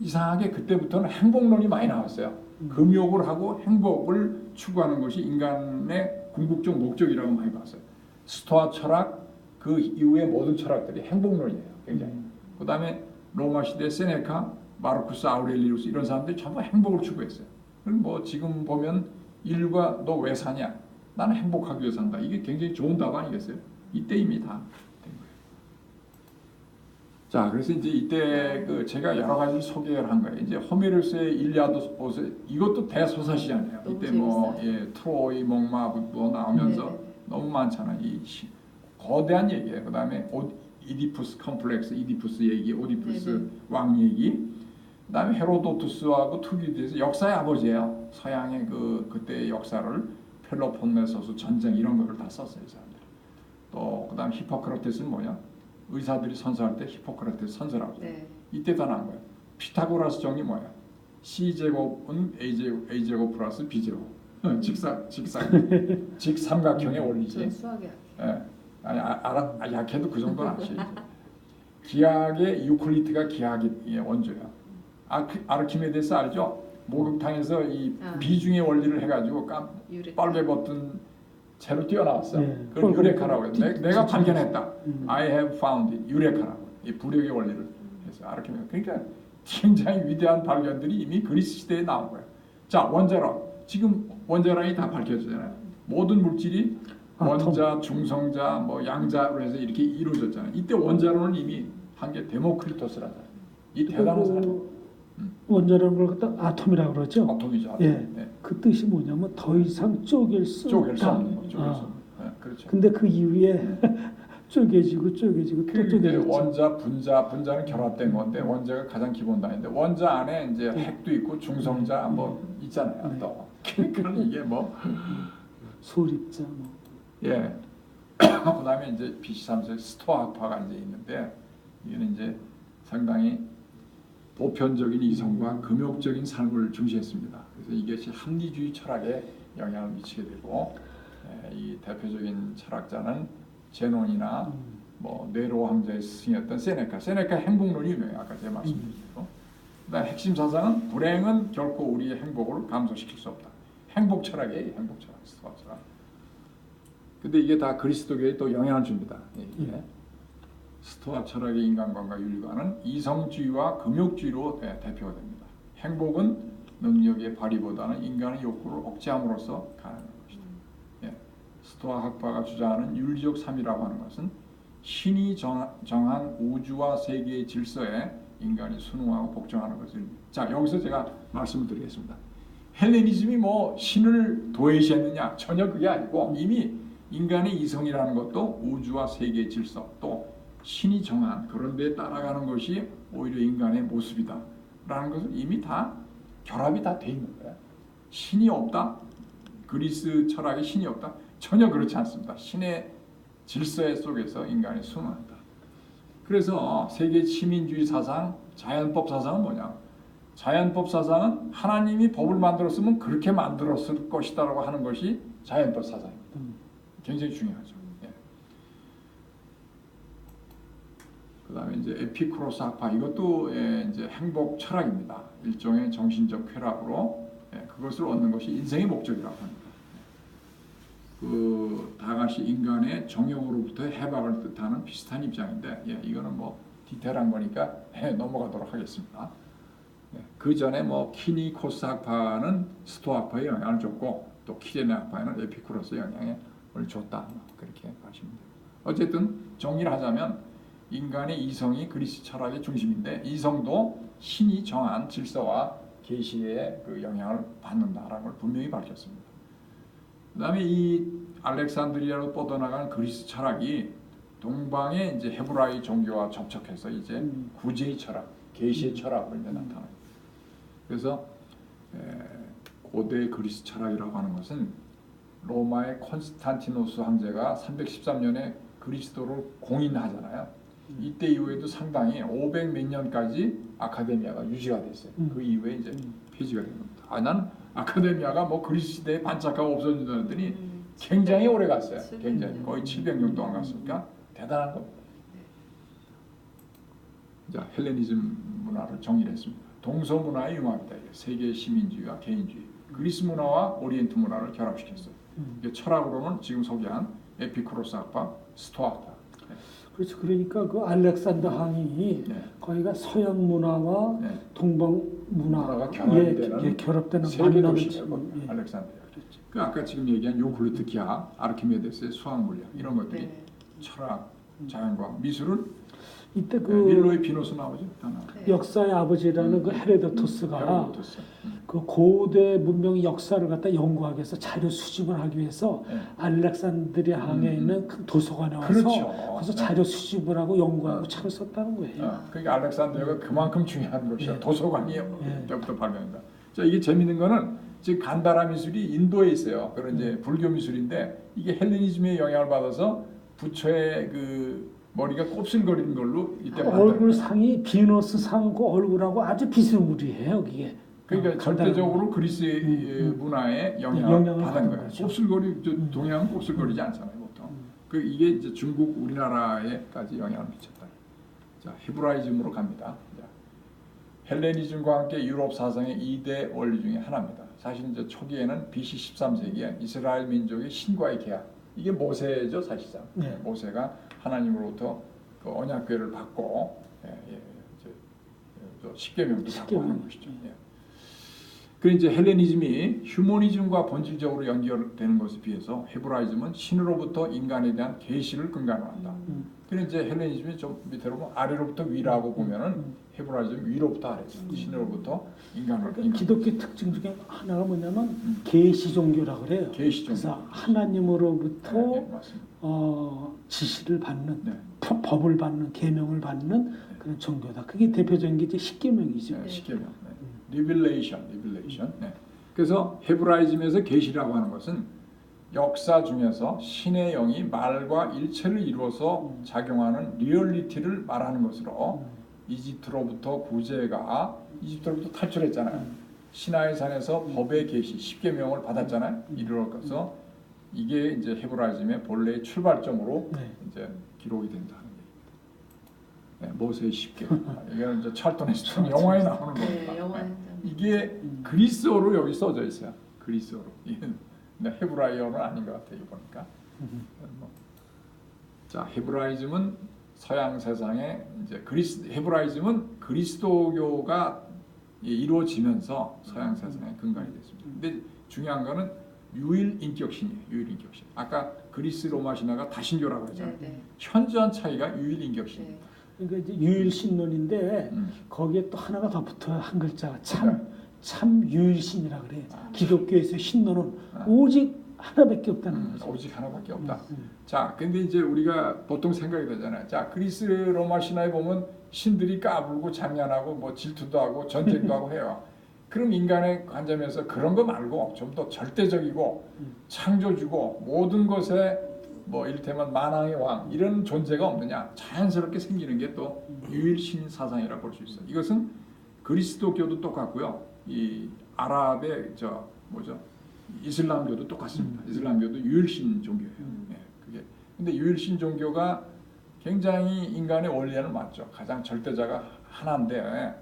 이상하게 그때부터는 행복론이 많이 나왔어요. 금욕을 하고 행복을 추구하는 것이 인간의 궁극적 목적이라고 많이 봤어요. 스토아 철학 그 이후의 모든 철학들이 행복론이에요. 굉장히. 그다음에 로마 시대 세네카, 마르쿠스 아우렐리우스 이런 사람들이 전부 행복을 추구했어요. 그럼 뭐 지금 보면 일과 너 왜 사냐? 나는 행복하기 위해 산다. 이게 굉장히 좋은 답 아니겠어요? 이때 이미 다 된 거예요. 자, 그래서 이제 이때 그 제가 여러 가지 소개를 한 거예요. 이제 호메로스의 일리아드 오세 이것도 대소사시잖아요. 너무 이때 뭐 재밌어요. 트로이 목마부터 나오면서 네네네. 너무 많잖아요. 거대한 얘기예요. 그다음에 이디푸스 컴플렉스, 이디푸스 얘기, 오디푸스 네네. 왕 얘기. 그다음에 헤로도투스하고 투기디스 역사의 아버지예요. 서양의 그때의 역사를 펠로폰네소스 전쟁 이런 거를 다 썼어요, 이 사람들. 또 그다음 히포크라테스는 뭐냐? 의사들이 선서할 때 히포크라테스 선서라고. 네. 이때 다 나온 거예요. 피타고라스 정리 뭐야? C 제곱은 A 제곱 플러스 B 제곱. 직삼각형의 원리지. 전 수학이 예. 아니 약해도 그 정도는 아시죠. 기하학의 유클리드가 기하학의 원조야. 아르키메데스 알죠? 목욕탕에서 이 아. 비중의 원리를 해가지고 유레카. 빨개 벗던 채로 뛰어나왔어. 네. 그걸 유레카라고 해요. 내가 발견했다. 음. I have found it. 유레카라고. 이 부력의 원리를 해서 아르키메데스. 그러니까 굉장히 위대한 발견들이 이미 그리스 시대에 나온 거예요. 자, 원자론. 지금 원자론이 다 밝혀지잖아요. 모든 물질이 원자, 중성자, 뭐 양자로 해서 이렇게 이루어졌잖아요. 이때 원자론은 이미 한 게 데모크리토스라잖아요. 이 대단한 사람. 원자라는 걸 갖다 아톰이라고 그러죠. 아톰이죠. 아톰. 예. 네. 그 뜻이 뭐냐면 더 이상 쪼갤 수 쪼갤 수 없다. 없는 거. 쪼갤 수 아. 없는 거. 네, 그렇죠. 근데 그 이후에 쪼개지고 또 그게 쪼개졌죠. 원자, 분자는 결합된 건데 원자가 가장 기본 단위인데 원자 안에 이제 핵도 있고 중성자 뭐 있잖아요. 네. 또 그러니까 이게 뭐 소립자 뭐. 예. 그다음에 이제 BC3세 스토아파가 이제 있는데 이는 이제 상당히 보편적인 이성과 금욕적인 삶을 중시했습니다. 그래서 이것이 합리주의 철학에 영향을 미치게 되고 이 대표적인 철학자는 제논이나 뭐 네로 황제의 스승이었던 세네카 행복론이 유명해요. 아까 제가 말씀드렸고 그다음 핵심 사상은 불행은 결코 우리의 행복을 감소시킬 수 없다. 행복 철학이에요. 행복 철학, 스토아 철학. 근데 이게 다 그리스도교에 또 영향을 줍니다. 이게. 스토아 철학의 인간관과 윤리관은 이성주의와 금욕주의로 대표가 됩니다. 행복은 능력의 발휘보다는 인간의 욕구를 억제함으로써 가능한 것이다. 예. 스토아 학파가 주장하는 윤리적 삶이라고 하는 것은 신이 정한 우주와 세계의 질서에 인간이 순응하고 복종하는 것을. 자, 여기서 제가 말씀을 드리겠습니다. 헬레니즘이 뭐 신을 도외시했느냐? 전혀 그게 아니고 이미 인간의 이성이라는 것도 우주와 세계의 질서 또 신이 정한 그런 데에 따라가는 것이 오히려 인간의 모습이다라는 것을 이미 다 결합이 다 돼 있는 거예요. 신이 없다? 그리스 철학에 신이 없다? 전혀 그렇지 않습니다. 신의 질서 속에서 인간이 순응한다. 그래서 세계 시민주의 사상, 자연법 사상은 뭐냐? 자연법 사상은 하나님이 법을 만들었으면 그렇게 만들었을 것이다라고 하는 것이 자연법 사상입니다. 굉장히 중요하죠. 예. 그다음에 이제 에피쿠로스 학파 이것도 이제 행복 철학입니다. 일종의 정신적 쾌락으로 그것을 얻는 것이 인생의 목적이라고 합니다. 다 같이 인간의 정욕으로부터의 해방을 뜻하는 비슷한 입장인데 이거는 뭐 디테일한 거니까 넘어가도록 하겠습니다. 그 전에 뭐 키니코스 학파는 스토아파의 영향을 줬고 또 키레네 학파에는 에피쿠로스의 영향을 줬다. 그렇게 하시면 돼요. 어쨌든 정리를 하자면 인간의 이성이 그리스 철학의 중심인데 이성도 신이 정한 질서와 계시의 그 영향을 받는다라는 걸 분명히 밝혔습니다. 그다음에 이 알렉산드리아로 뻗어나간 그리스 철학이 동방의 이제 헤브라이 종교와 접촉해서 이제 구제의 철학, 계시의 철학으로 이제 나타나요. 그래서 고대 그리스 철학이라고 하는 것은 로마의 콘스탄티노스 황제가 313년에 그리스도를 공인하잖아요. 이때 이후에도 상당히 500 몇 년까지 아카데미아가 유지가 됐어요. 그 이후에 이제 폐지가 된 겁니다. 난 아카데미아가 뭐 그리스 시대에 반짝하고 없어진다더니 굉장히 오래 갔어요. 굉장히 거의 700년 동안 갔으니까 대단한 겁니다. 자, 헬레니즘 문화를 정리했습니다. 동서 문화의 융합이다. 세계 시민주의와 개인주의, 그리스 문화와 오리엔트 문화를 결합시켰어요. 철학으로는 지금 소개한 에피쿠로스 학파, 스토아 학파. 그렇죠. 그러니까 그 알렉산더 항이 네. 거기가 서양 문화와 네. 동방 문화가 문화 결합되는 결합되는 세계 만나는 도시예요. 예. 알렉산드리아. 그렇죠. 그 아까 지금 얘기한 요클리드 기하, 아르키메데스의 수학 물리학 이런 것들이 네. 철학, 자연과학, 미술은 이때 그 밀로의 비노스 나오죠. 다 나와요. 네. 역사의 아버지라는 그 헤로도토스가 헤로도토스. 그 고대 문명의 역사를 갖다 연구하기 위해서 자료 수집을 하기 위해서 네. 알렉산드리아 항에 있는 큰 도서관에 와서 그렇죠. 그래서 네. 자료 수집을 하고 연구하고 책을 썼다는 거예요. 그러니까 알렉산드리아가 그만큼 중요한 것이야. 예. 도서관이 예. 때부터 발명된다. 자, 이게 재밌는 거는 지금 간다라 미술이 인도에 있어요. 그런 이제 불교 미술인데 이게 헬레니즘의 영향을 받아서 부처의 그 머리가 곱슬거리는 걸로 이때 만든 얼굴 상이 비너스 상고 얼굴하고 아주 비스무리해요, 그게. 그러니까 절대적으로 그리스 문화에 영향을 받은 거예요. 거죠. 곱슬거리 동양은 곱슬거리지 않잖아요, 보통. 그 이게 이제 중국 우리나라에까지 영향을 미쳤다. 자, 히브라이즘으로 갑니다. 자, 헬레니즘과 함께 유럽 사상의 2대 원리 중에 하나입니다. 사실 이제 초기에는 BC 13세기에 이스라엘 민족의 신과의 계약, 이게 모세죠, 사실상. 네. 모세가 하나님으로부터 그 언약궤를 받고 또 십계명도 받고 하는 것이죠. 예. 그 이제 헬레니즘이 휴머니즘과 본질적으로 연결되는 것에 비해서 헤브라이즘은 신으로부터 인간에 대한 계시를 근간으로 한다. 그래서 이제 헬레니즘이 좀 밑으로 보면 아래로부터 위라고 보면은 헤브라이즘 위로부터 아래죠. 신으로부터 인간으로. 그러니까 기독교 특징 중에 하나가 뭐냐면 계시 종교라 그래요. 계시 종교. 그래서 하나님으로부터 네, 맞습니다. 지시를 받는, 네. 법을 받는, 계명을 받는 그런 종교다. 그게 대표적인 게 이제 십계명이죠. 네, 십계명. 네. 리빌레이션. 네. 그래서 헤브라이즘에서 계시라고 하는 것은 역사 중에서 신의 영이 말과 일체를 이루어서 작용하는 리얼리티를 말하는 것으로 이집트로부터 구제가 이집트로부터 탈출했잖아요. 시나이 산에서 법의 계시, 십계명을 받았잖아요. 이르러서 이게 이제 헤브라이즘의 본래의 출발점으로 네. 이제 기록이 된다는 얘기입니다. 네, 모세의 십계명. 이거는 이제 찰턴 헤스턴 영화에 나오는 네, 겁니다. 영화에 이게 그리스어로 여기 써져 있어요. 그리스어로. 네, 헤브라이어는 아닌 것 같아요. 보니까. 자, 헤브라이즘은 서양 세상에 이제 헤브라이즘은 그리스도교가 이루어지면서 서양 세상의 근간이 됐습니다. 근데 중요한 거는 유일 인격신이에요. 유일 인격신. 아까 그리스 로마 신화가 다신교라고 했잖아요. 네. 현저한 차이가 유일 인격신입니다. 그러니까 이제 유일신론인데 거기에 또 하나가 더 붙어요. 한 글자가 참 유일신이라 그래요. 기독교에서 신론은 오직 하나밖에 없다는 거죠. 오직 하나밖에 없다. 자, 근데 이제 우리가 보통 생각이 되잖아요. 자, 그리스 로마 신화에 보면 신들이 까불고 장난하고 뭐 질투도 하고 전쟁도 하고 해요. 그럼 인간의 관점에서 그런 거 말고 좀 더 절대적이고 창조주고 모든 것에 뭐 이를테면 만왕의 왕 이런 존재가 없느냐, 자연스럽게 생기는 게 또 유일신 사상이라고 볼 수 있어요. 이것은 그리스도교도 똑같고요. 이 아랍의 이슬람교도 똑같습니다. 이슬람교도 유일신 종교예요. 네, 그게. 근데 유일신 종교가 굉장히 인간의 원리에는 맞죠. 가장 절대자가 하나인데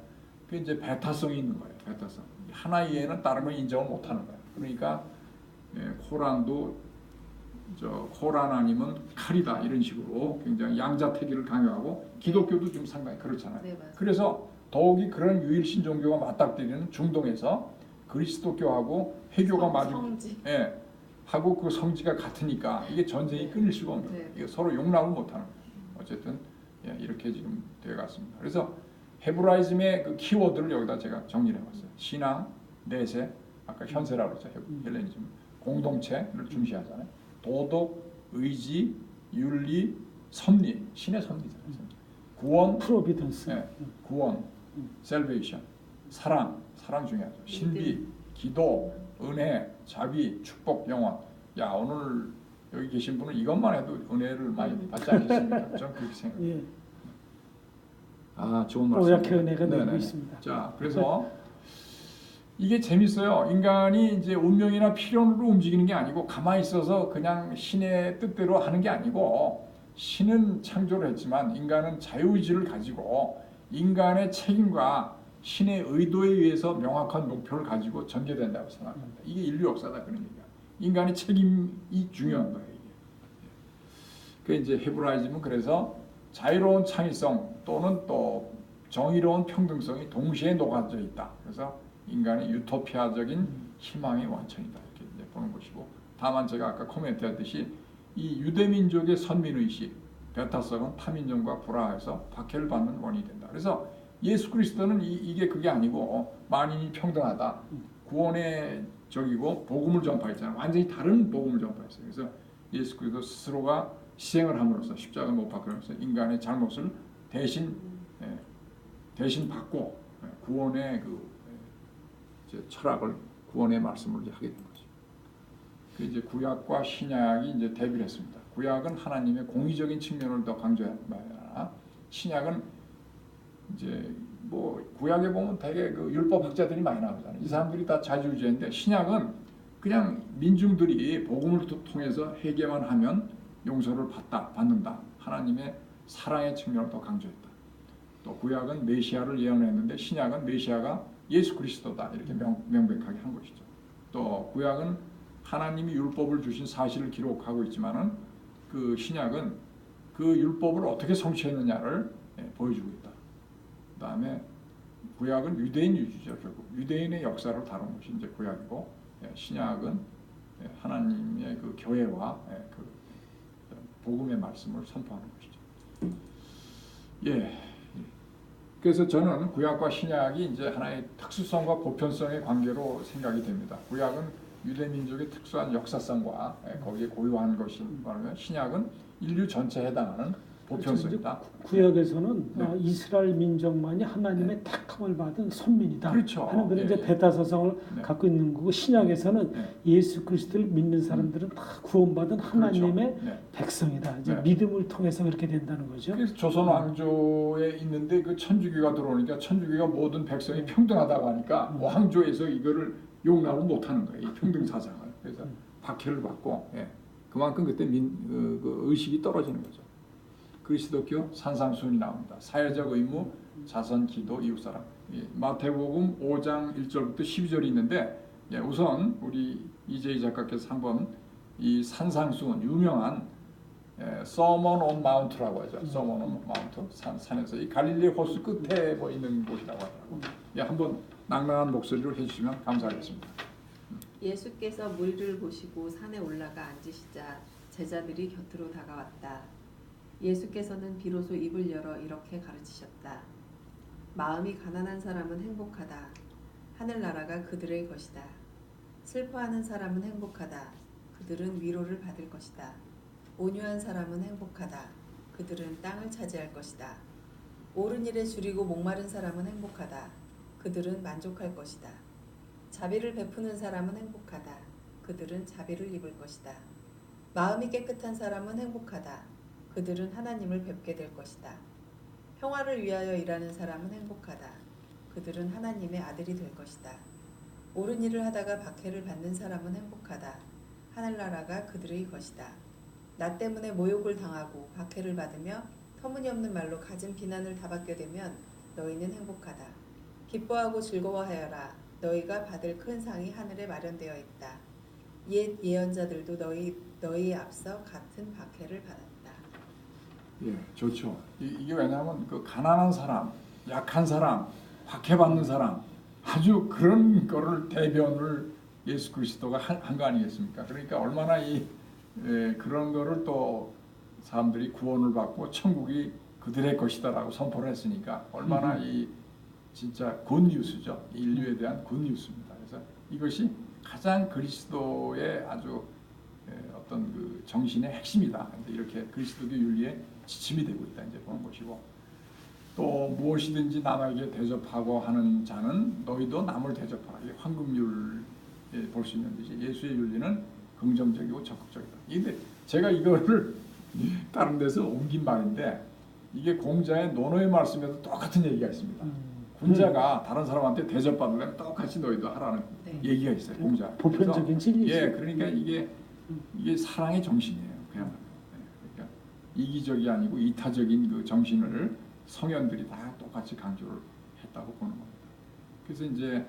그게 이제 배타성이 있는 거예요. 배타성. 하나 이외에는 다른 걸 인정을 못하는 거예요. 그러니까 코란도 코란 아니면 칼이다 이런 식으로 굉장히 양자택일을 강요하고 기독교도 좀 상당히 그렇잖아요. 네, 맞아요. 그래서 더욱이 그런 유일신 종교가 맞닥뜨리는 중동에서 그리스도교하고 회교가 마주 하고 그 성지가 같으니까 이게 전쟁이 끊일 수가 없는 거예요. 이게 서로 용납을 못하는 거예요. 어쨌든 이렇게 지금 되어갔습니다. 그래서 헤브라이즘의 그 키워드를 여기다 제가 정리를 해봤어요. 신앙, 내세, 아까 현세라고 했죠. 헬레니즘 공동체를 중시하잖아요. 도덕, 의지, 윤리, 섭리, 신의 섭리잖아요. 구원, 프로비던스. 구원, 셀베이션, 사랑 중요하죠. 신비, 기도, 은혜, 자비, 축복, 영원. 야, 오늘 여기 계신 분은 이것만 해도 은혜를 많이 받지 않겠습니까? 저는 그렇게 생각해요. 예. 아, 좋은 말씀. 오약해 은혜가 내고 있습니다. 자, 그래서 이게 재밌어요. 인간이 이제 운명이나 필연으로 움직이는 게 아니고 가만히 있어서 그냥 신의 뜻대로 하는 게 아니고 신은 창조를 했지만 인간은 자유의지를 가지고 인간의 책임과 신의 의도에 의해서 명확한 목표를 가지고 전개된다고 생각합니다. 이게 인류 역사다 그런 얘기야. 인간의 책임이 중요한 거예요. 이게. 그 이제 헤브라이즘은 그래서 자유로운 창의성 또는 또 정의로운 평등성이 동시에 녹아져 있다. 그래서 인간의 유토피아적인 희망의 원천이다. 이렇게 이제 보는 것이고, 다만 제가 아까 코멘트했듯이 이 유대민족의 선민의식, 배타성은 타민족과 불화해서 박해를 받는 원인이 된다. 그래서 예수 그리스도는 이게 그게 아니고 만인이 평등하다. 구원의 적이고 복음을 전파했잖아요. 완전히 다른 복음을 전파했어요. 그래서 예수 그리스도 스스로가 희생을 함으로써 십자가 못 박으면서 인간의 잘못을 대신 받고 구원의 이제 철학을 구원의 말씀을 이제 하게 된 거죠. 그 이제 구약과 신약이 이제 대비를 했습니다. 구약은 하나님의 공의적인 측면을 더 강조하나 신약은 이제 뭐 구약에 보면 되게 그 율법 학자들이 많이 나오잖아요. 이 사람들이 다 자주주의인데 신약은 그냥 민중들이 복음을 통해서 회개만 하면 용서를 받는다. 하나님의 사랑의 측면을 더 강조했다. 또 구약은 메시아를 예언했는데 신약은 메시아가 예수 그리스도다. 이렇게 명백하게 한 것이죠. 또 구약은 하나님이 율법을 주신 사실을 기록하고 있지만은 그 신약은 그 율법을 어떻게 성취했느냐를 보여주고 있다. 그다음에 구약은 유대인 위주죠. 결국 유대인의 역사를 다룬 것이 이제 구약이고, 신약은 하나님의 그 교회와 그 복음의 말씀을 선포하는 것이죠. 예. 그래서 저는 구약과 신약이 이제 하나의 특수성과 보편성의 관계로 생각이 됩니다. 구약은 유대민족의 특수한 역사성과 거기에 고유한 것이 말하면 신약은 인류 전체에 해당하는 보편성이다. 구약에서는 네. 이스라엘 민족만이 하나님의 택함을 받은 선민이다 그렇죠. 하는 그런 이제 예. 배타사상을 네. 갖고 있는 거고, 신약에서는 예수 그리스도를 믿는 사람들은 다 구원받은 하나님의 그렇죠. 네. 백성이다. 이제 네. 믿음을 통해서 그렇게 된다는 거죠. 그래서 조선 왕조에 있는데 그 천주교가 들어오니까 천주교가 모든 백성이 평등하다고 하니까 왕조에서 이거를 용납을 못하는 거예요. 이 평등 사상을. 그래서 박해를 받고, 그만큼 그때 그 의식이 떨어지는 거죠. 그리스도교 산상순이 나옵니다. 사회적 의무, 자선, 기도, 이웃사랑. 마태복음 5장 1절부터 12절이 있는데, 우선 우리 이재희 작가께서 한번 이 산상순 유명한 서먼 온 마운트라고 하죠. 서먼 온 마운트 산에서 이 갈릴리 호수 끝에 있는 곳이라고 하더라고요. 한번 낭랑한 목소리로 해주시면 감사하겠습니다. 예수께서 물을 보시고 산에 올라가 앉으시자 제자들이 곁으로 다가왔다. 예수께서는 비로소 입을 열어 이렇게 가르치셨다. 마음이 가난한 사람은 행복하다. 하늘나라가 그들의 것이다. 슬퍼하는 사람은 행복하다. 그들은 위로를 받을 것이다. 온유한 사람은 행복하다. 그들은 땅을 차지할 것이다. 옳은 일에 줄이고 목마른 사람은 행복하다. 그들은 만족할 것이다. 자비를 베푸는 사람은 행복하다. 그들은 자비를 입을 것이다. 마음이 깨끗한 사람은 행복하다. 그들은 하나님을 뵙게 될 것이다. 평화를 위하여 일하는 사람은 행복하다. 그들은 하나님의 아들이 될 것이다. 옳은 일을 하다가 박해를 받는 사람은 행복하다. 하늘나라가 그들의 것이다. 나 때문에 모욕을 당하고 박해를 받으며 터무니없는 말로 갖은 비난을 다 받게 되면 너희는 행복하다. 기뻐하고 즐거워하여라. 너희가 받을 큰 상이 하늘에 마련되어 있다. 옛 예언자들도 너희에 앞서 같은 박해를 받았다. 예, 좋죠. 이게 왜냐하면 그 가난한 사람, 약한 사람, 박해받는 사람, 아주 그런 거를 대변을 예수 그리스도가 한 거 아니겠습니까? 그러니까 얼마나 그런 거를 또 사람들이 구원을 받고 천국이 그들의 것이다라고 선포를 했으니까 얼마나 이 진짜 굿뉴스죠. 인류에 대한 굿뉴스입니다. 그래서 이것이 가장 그리스도의 아주 어떤 그 정신의 핵심이다. 이렇게 그리스도교 윤리의 지침이 되고 있다. 이제 보는 것이고, 또 무엇이든지 남에게 대접하고 하는 자는 너희도 남을 대접하라. 이게 황금률에 볼 수 있는 듯이 예수의 윤리는 긍정적이고 적극적이다. 근데 제가 이거를 다른 데서 옮긴 말인데 이게 공자의 논어의 말씀에도 똑같은 얘기가 있습니다. 군자가 다른 사람한테 대접받으려면 똑같이 너희도 하라는 얘기가 있어요. 공자. 보편적인 진리죠. 그러니까 이게 사랑의 정신이에요. 그야말로. 그러니까 이기적이 아니고 이타적인 그 정신을 성현들이 다 똑같이 강조를 했다고 보는 겁니다. 그래서 이제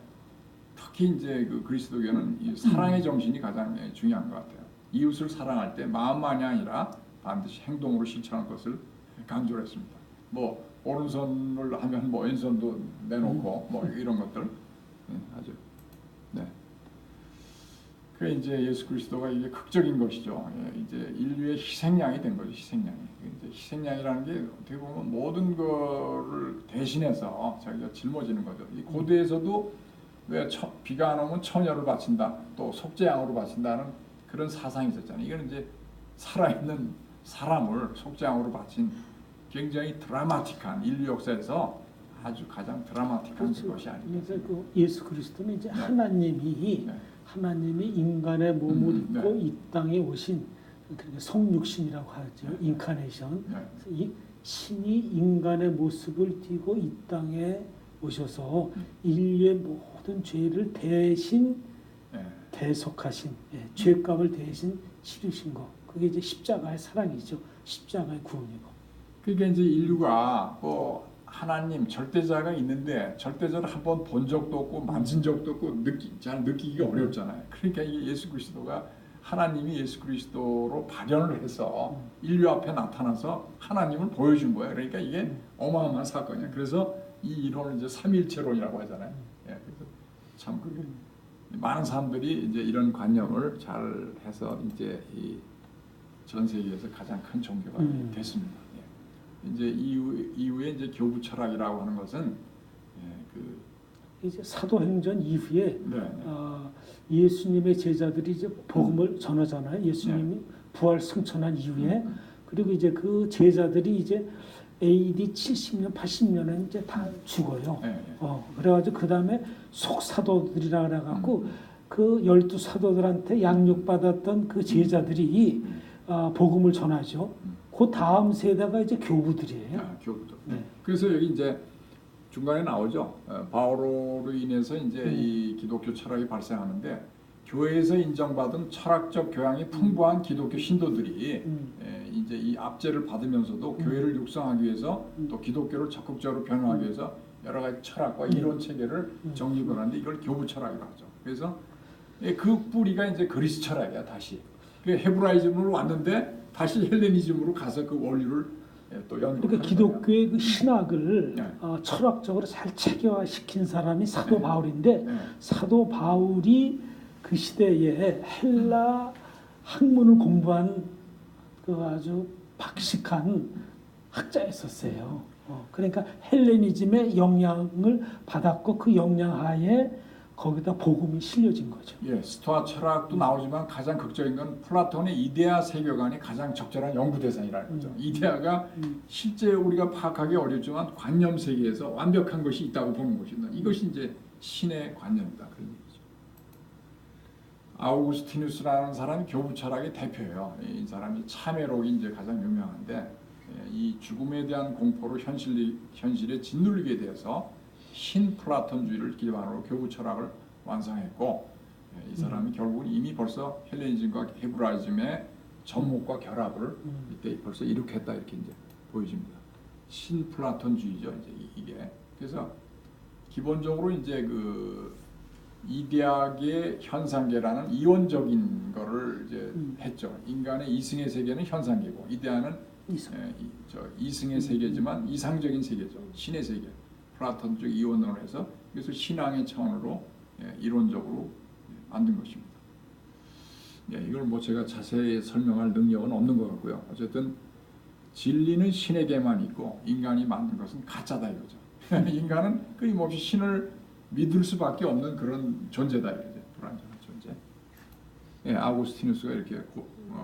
특히 이제 그 그리스도교는 이 사랑의 정신이 가장 중요한 것 같아요. 이웃을 사랑할 때 마음만이 아니라 반드시 행동으로 실천할 것을 강조를 했습니다. 뭐 오른손을 하면 뭐 왼손도 내놓고 뭐 이런 것들 아주 네. 그 이제 예수 그리스도가 이게 극적인 것이죠. 이제 인류의 희생양이 된 거죠. 희생양이. 이제 희생양이라는 게 어떻게 보면 모든 거를 대신해서 자기가 짊어지는 거죠. 이 고대에서도 왜 비가 안 오면 처녀를 바친다, 또 속죄양으로 바친다는 그런 사상이 있었잖아요. 이건 이제 살아있는 사람을 속죄양으로 바친 굉장히 드라마틱한 인류 역사에서 아주 가장 드라마틱한 그렇죠. 것이 아닙니까? 그래서 그 예수 그리스도는 이제 하나님이 인간의 몸을 입고 이 땅에 오신 그러니까 성육신이라고 하죠. 인카네이션. 이 신이 인간의 모습을 띠고 이 땅에 오셔서 인류의 모든 죄를 대신 대속하신 죄값을 대신 치르신 거. 그게 이제 십자가의 사랑이죠. 십자가의 구원이고. 그러니까 이제 인류가 뭐 하나님 절대자가 있는데 절대자를 한번 본 적도 없고 만진 적도 없고 잘 느끼기가 어렵잖아요. 그러니까 이게 예수 그리스도가 하나님이 예수 그리스도로 발현을 해서 인류 앞에 나타나서 하나님을 보여준 거예요. 그러니까 이게 어마어마한 사건이에요. 그래서 이 이론을 이제 삼일체론이라고 하잖아요. 그래서 참 그게 많은 사람들이 이제 이런 관념을 잘 해서 이제 이 전 세계에서 가장 큰 종교가 됐습니다. 이제 이후에 이제 교부 철학이라고 하는 것은 이제 사도행전 이후에 예수님의 제자들이 이제 복음을 전하잖아요. 예수님이 부활 승천한 이후에 그리고 이제 그 제자들이 이제 AD 70년, 80년에 이제 다 죽어요. 그래가지고 그 다음에 속사도들이라 그래갖고 그 12사도들한테 양육받았던 그 제자들이 복음을 전하죠. 그 다음 세대가 이제 교부들이에요. 교부들. 그래서 여기 이제 중간에 나오죠. 바오로로 인해서 이제 이 기독교 철학이 발생하는데 교회에서 인정받은 철학적 교양이 풍부한 기독교 신도들이 이제 이 압제를 받으면서도 교회를 육성하기 위해서 또 기독교를 적극적으로 변화하기 위해서 여러 가지 철학과 이론 체계를 정립하는데 이걸 교부 철학이라고 하죠. 그래서 그 뿌리가 이제 그리스 철학이야 다시. 그 헤브라이즘으로 왔는데 다시 헬레니즘으로 가서 그 원리를 또 연구를 그러니까 기독교의 그 신학을 철학적으로 잘 체계화시킨 사람이 사도 바울인데 사도 바울이 그 시대에 헬라 학문을 공부한 그 아주 박식한 학자였었어요. 그러니까 헬레니즘의 영향을 받았고 그 영향 하에 거기다 복음이 실려진 거죠. 스토아 철학도 나오지만 가장 극적인 건 플라톤의 이데아 세계관이 가장 적절한 연구 대상이라는 거죠. 이데아가 실제 우리가 파악하기 어렵지만 관념 세계에서 완벽한 것이 있다고 보는 것입니다. 이것이 이제 신의 관념이다 그런 얘기죠. 아우구스티누스라는 사람이 교부 철학의 대표예요. 이 사람이 참회록이 이제 가장 유명한데 이 죽음에 대한 공포로 현실에 짓눌리게 되어서 신플라톤주의를 기반으로 교부 철학을 완성했고 이 사람이 결국은 이미 벌써 헬레니즘과 헤브라이즘의 접목과 결합을 이때 벌써 일으켰다 이렇게 이제 보여집니다. 신플라톤주의죠 이제 이게. 그래서 기본적으로 이제 그 이데아계 현상계라는 이원적인 거를 이제 했죠. 인간의 이승의 세계는 현상계고 이데아는 이승의 세계지만 이상적인 세계죠. 신의 세계. 플라톤적 이원론을 해서 그래서 신앙의 차원으로 이론적으로 만든 것입니다. 이걸 뭐 제가 자세히 설명할 능력은 없는 것 같고요. 어쨌든 진리는 신에게만 있고 인간이 만든 것은 가짜다 이거죠. 인간은 끊임없이 신을 믿을 수밖에 없는 그런 존재다 이거죠. 불완전한 존재. 아우구스티누스가 이렇게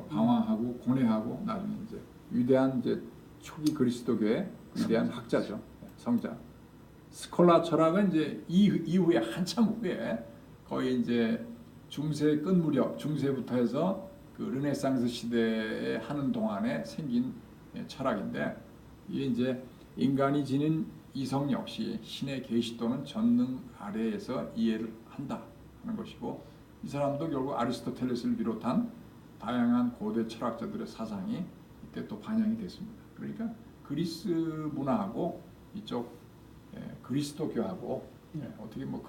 방황하고 고뇌하고 나중에 이제 위대한 이제 초기 그리스도교의 위대한 학자죠. 성자. 스콜라 철학은 이제 이후에 한참 후에 거의 이제 중세 끝 무렵 중세부터 해서 그 르네상스 시대에 하는 동안에 생긴 철학인데 이게 이제 인간이 지닌 이성 역시 신의 계시 또는 전능 아래에서 이해를 한다 하는 것이고 이 사람도 결국 아리스토텔레스를 비롯한 다양한 고대 철학자들의 사상이 이때 또 반영이 됐습니다. 그러니까 그리스 문화하고 이쪽 그리스도교하고 어떻게 뭐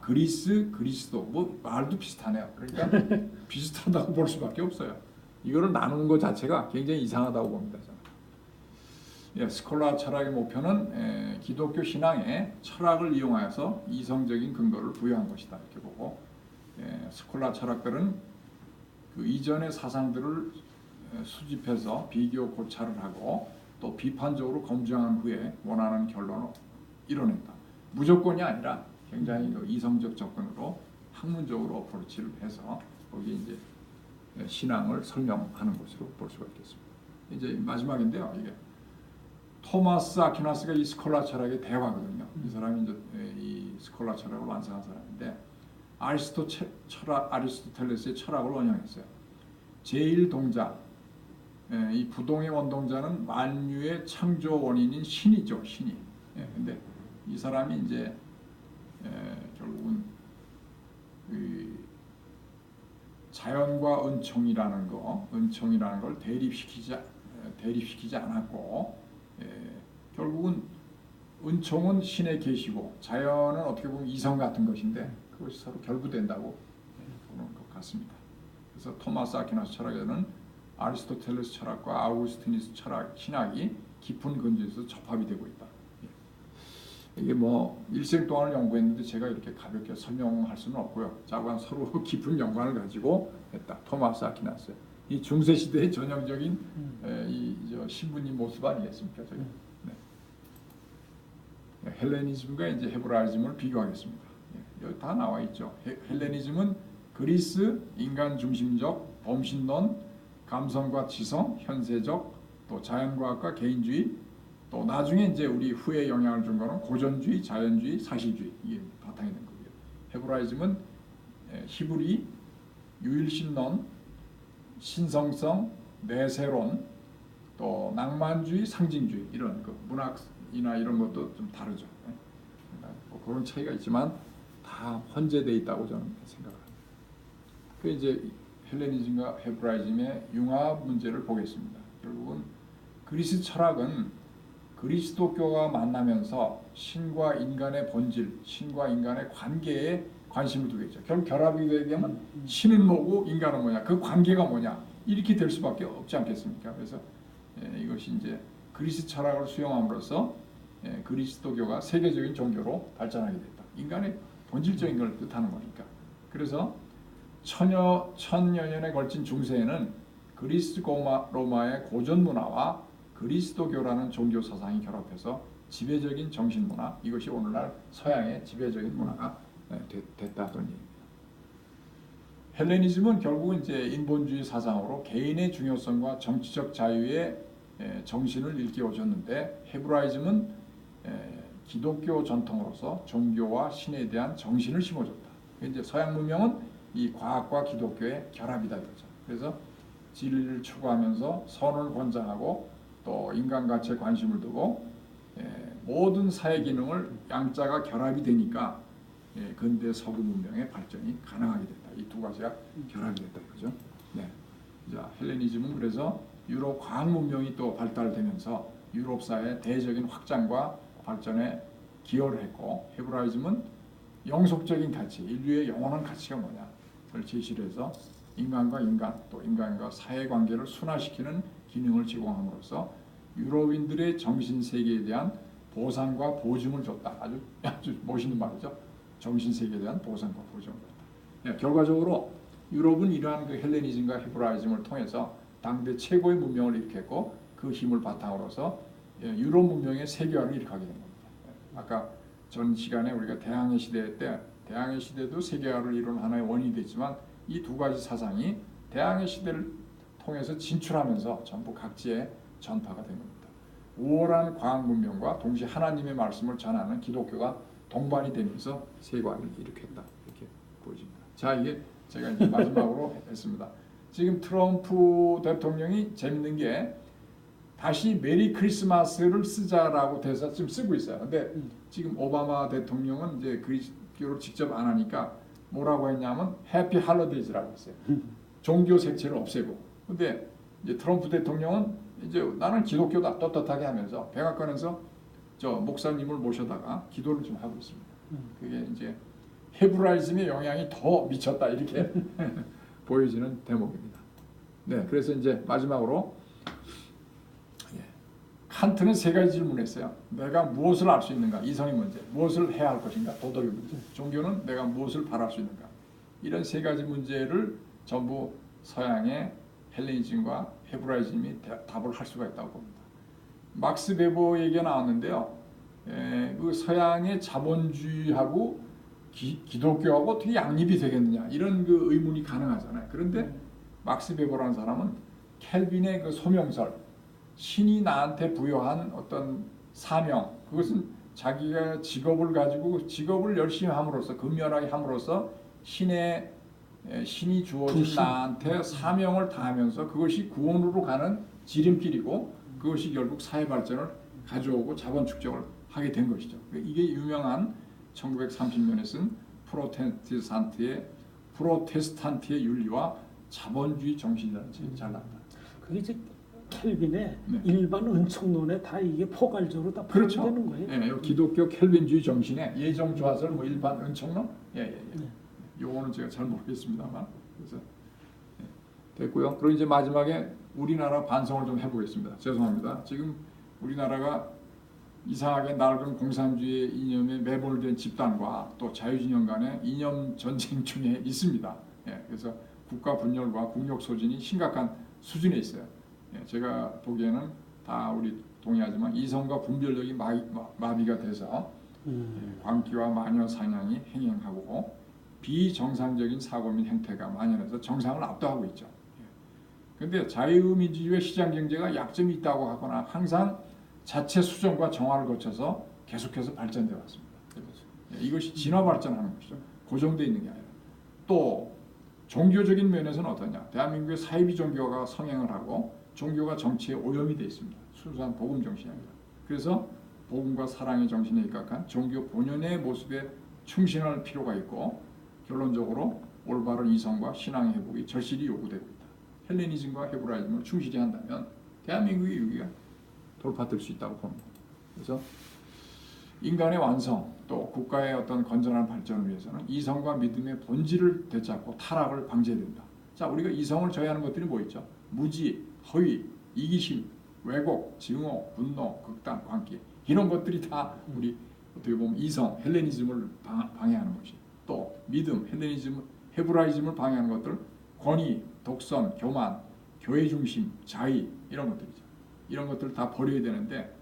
그리스도 뭐 말도 비슷하네요. 그러니까 비슷하다고 볼 수밖에 없어요. 이거를 나누는 것 자체가 굉장히 이상하다고 봅니다. 저는. 스콜라 철학의 목표는 기독교 신앙에 철학을 이용하여서 이성적인 근거를 부여한 것이다 이렇게 보고, 스콜라 철학들은 그 이전의 사상들을 수집해서 비교 고찰을 하고 또 비판적으로 검증한 후에 원하는 결론을 이뤄낸다. 무조건이 아니라 굉장히 그 이성적 접근으로 학문적으로 어프로치를 해서 거기 이제 신앙을 설명하는 것으로 볼 수가 있겠습니다. 이제 마지막인데요. 이게 토마스 아퀴나스가 이 스콜라 철학의 대화거든요. 이 사람이 이제 이 스콜라 철학을 완성한 사람인데 아리스토텔레스의 철학을 원형했어요. 제1동자, 이 부동의 원동자는 만유의 창조 원인인 신이죠, 신이. 근데 이 사람이 이제 결국은 그 자연과 은총이라는 걸 대립시키지 않았고, 결국은 은총은 신의 계시고 자연은 어떻게 보면 이성 같은 것인데 그것이 서로 결부된다고 보는 것 같습니다. 그래서 토마스 아퀴나스 철학에는 아리스토텔레스 철학과 아우구스티누스 철학, 신학이 깊은 근저에서 접합이 되고 있다. 이게 뭐 일생 동안을 연구했는데 제가 이렇게 가볍게 설명할 수는 없고요. 자관 서로 깊은 연관을 가지고 했다. 토마스 아퀴나스. 이 중세 시대의 전형적인 이 신부님 모습 아니겠습니까? 저기. 네. 헬레니즘과 이제 헤브라이즘을 비교하겠습니다. 여기 다 나와 있죠. 헬레니즘은 그리스 인간 중심적 범신론, 감성과 지성, 현세적, 또 자연과학과 개인주의, 또 나중에 이제 우리 후에 영향을 준 거는 고전주의, 자연주의, 사실주의, 이게 바탕이 된 거고요. 헤브라이즘은 히브리, 유일신론, 신성성, 내세론, 또 낭만주의, 상징주의, 이런 그 문학이나 이런 것도 좀 다르죠. 뭐 그런 차이가 있지만 다 혼재되어 있다고 저는 생각을 합니다. 그 이제 헬레니즘과 헤브라이즘의 융합 문제를 보겠습니다. 결국은 그리스 철학은 그리스도교가 만나면서 신과 인간의 본질, 신과 인간의 관계에 관심을 두겠죠. 결국 결합이 되면 신은 뭐고 인간은 뭐냐, 그 관계가 뭐냐 이렇게 될 수밖에 없지 않겠습니까? 그래서 이것이 이제 그리스 철학을 수용함으로써 그리스도교가 세계적인 종교로 발전하게 됐다. 인간의 본질적인 걸 뜻하는 거니까. 그래서 천여 년에 걸친 중세에는 그리스 로마의 고전 문화와 그리스도교라는 종교 사상이 결합해서 지배적인 정신 문화, 이것이 오늘날 서양의 지배적인 문화가 됐다던 얘기입니다. 헬레니즘은 결국 이제 인본주의 사상으로 개인의 중요성과 정치적 자유의 정신을 일깨워줬는데, 헤브라이즘은 기독교 전통으로서 종교와 신에 대한 정신을 심어줬다. 이제 서양 문명은 이 과학과 기독교의 결합이다 이거죠. 그래서 진리를 추구하면서 선을 권장하고 또 인간 가치에 관심을 두고 모든 사회 기능을 양자가 결합이 되니까 근대 서구 문명의 발전이 가능하게 됐다. 이 두 가지가 결합이 됐다 이거죠. 네. 자, 헬레니즘은 그래서 유럽 과학 문명이 또 발달되면서 유럽 사회의 대적인 확장과 발전에 기여를 했고, 헤브라이즘은 영속적인 가치, 인류의 영원한 가치가 뭐냐를 제시를 해서 인간과 인간, 또 인간과 사회관계를 순화시키는 기능을 제공함으로써 유럽인들의 정신세계에 대한 보상과 보증을 줬다. 아주 멋있는 말이죠. 정신세계에 대한 보상과 보증을 줬다. 네, 결과적으로 유럽은 이러한 그 헬레니즘과 헤브라이즘을 통해서 당대 최고의 문명을 일으켰고, 그 힘을 바탕으로서 유럽 문명의 세계화를 일으키게 된 겁니다. 아까 전 시간에 우리가 대항해 시대 때, 대항해 시대도 세계화를 이룬 하나의 원인이 됐지만 이 두 가지 사상이 대항해 시대를 통해서 진출하면서 전부 각지에 전파가 된 겁니다. 우월한 과학 문명과 동시에 하나님의 말씀을 전하는 기독교가 동반이 되면서 세계화를 일으켰다 이렇게 보여집니다. 자, 이게 제가 이제 마지막으로 했습니다. 지금 트럼프 대통령이 재밌는 게 다시 메리 크리스마스를 쓰자라고 대사 지금 쓰고 있어요. 근데 지금 오바마 대통령은 이제 그리스도를 직접 안 하니까 뭐라고 했냐면 해피 할러데이즈라고 했어요. 종교 색채를 없애고. 근데 이제 트럼프 대통령은 이제 나는 기독교다 떳떳하게 하면서 백악관에서 저 목사님을 모셔다가 기도를 좀 하고 있습니다. 그게 이제 헤브라이즘의 영향이 더 미쳤다 이렇게 보여지는 대목입니다. 네, 그래서 이제 마지막으로 칸트는 세 가지 질문했어요. 내가 무엇을 알 수 있는가? 이성의 문제. 무엇을 해야 할 것인가? 도덕의 문제. 종교는 내가 무엇을 바랄 수 있는가? 이런 세 가지 문제를 전부 서양의 헬레니즘과 헤브라이즘이 답을 할 수가 있다고 봅니다. 막스 베버 얘기가 나왔는데요. 그 서양의 자본주의하고 기독교하고 어떻게 양립이 되겠느냐 이런 그 의문이 가능하잖아요. 그런데 막스 베버라는 사람은 켈빈의 그 소명설, 신이 나한테 부여한 어떤 사명, 그것은 자기가 직업을 가지고 직업을 열심히 함으로써 근면하게 함으로써 신이 주어진 나한테 사명을 다하면서 그것이 구원으로 가는 지름길이고 그것이 결국 사회 발전을 가져오고 자본 축적을 하게 된 것이죠. 이게 유명한 1930년에 쓴 프로테스탄트의 윤리와 자본주의 정신이라는 책이 잘 나왔다. 그게 이제 켈빈의 네. 일반 은총론에 다 이게 포괄적으로 다 그렇죠. 포함되는 거예요. 예, 기독교 켈빈주의 정신의 예정 조화설 뭐 일반 은총론, 예. 네. 요거는 제가 잘 모르겠습니다만 그래서 됐고요. 그리고 이제 마지막에 우리나라 반성을 좀 해보겠습니다. 죄송합니다. 지금 우리나라가 이상하게 낡은 공산주의 이념에 매몰된 집단과 또 자유진영 간의 이념 전쟁 중에 있습니다. 예, 그래서 국가 분열과 국력 소진이 심각한 수준에 있어요. 예, 제가 보기에는 다 우리 동의하지만 이성과 분별력이 마비가 돼서 광기와 마녀 사냥이 행행하고 비정상적인 사고 및 행태가 만연해서 정상을 압도하고 있죠. 그런데 자유민주주의 시장 경제가 약점이 있다고 하거나 항상 자체 수정과 정화를 거쳐서 계속해서 발전되어 왔습니다. 이것이 진화 발전하는 것이죠. 고정되어 있는 게 아니라. 또 종교적인 면에서는 어떠냐? 대한민국의 사이비 종교가 성행을 하고 종교가 정치에 오염이 되어 있습니다. 순수한 복음 정신이 아니라. 그래서 복음과 사랑의 정신에 입각한 종교 본연의 모습에 충실할 필요가 있고 결론적으로 올바른 이성과 신앙의 회복이 절실히 요구되고 있다. 헬레니즘과 헤브라이즘을 충실히 한다면 대한민국의 위기가 돌파될 수 있다고 봅니다. 그래서 인간의 완성 또 국가의 어떤 건전한 발전을 위해서는 이성과 믿음의 본질을 되찾고 타락을 방지해야 된다. 자, 우리가 이성을 저해하는 것들이 뭐 있죠? 무지, 허위, 이기심, 왜곡, 증오, 분노, 극단, 광기 이런 것들이 다 우리 어떻게 보면 이성, 헬레니즘을 방해하는 것이 또 믿음, 헬레니즘, 헤브라이즘을 방해하는 것들 권위, 독선, 교만, 교회 중심, 자의 이런 것들이죠. 이런 것들을 다 버려야 되는데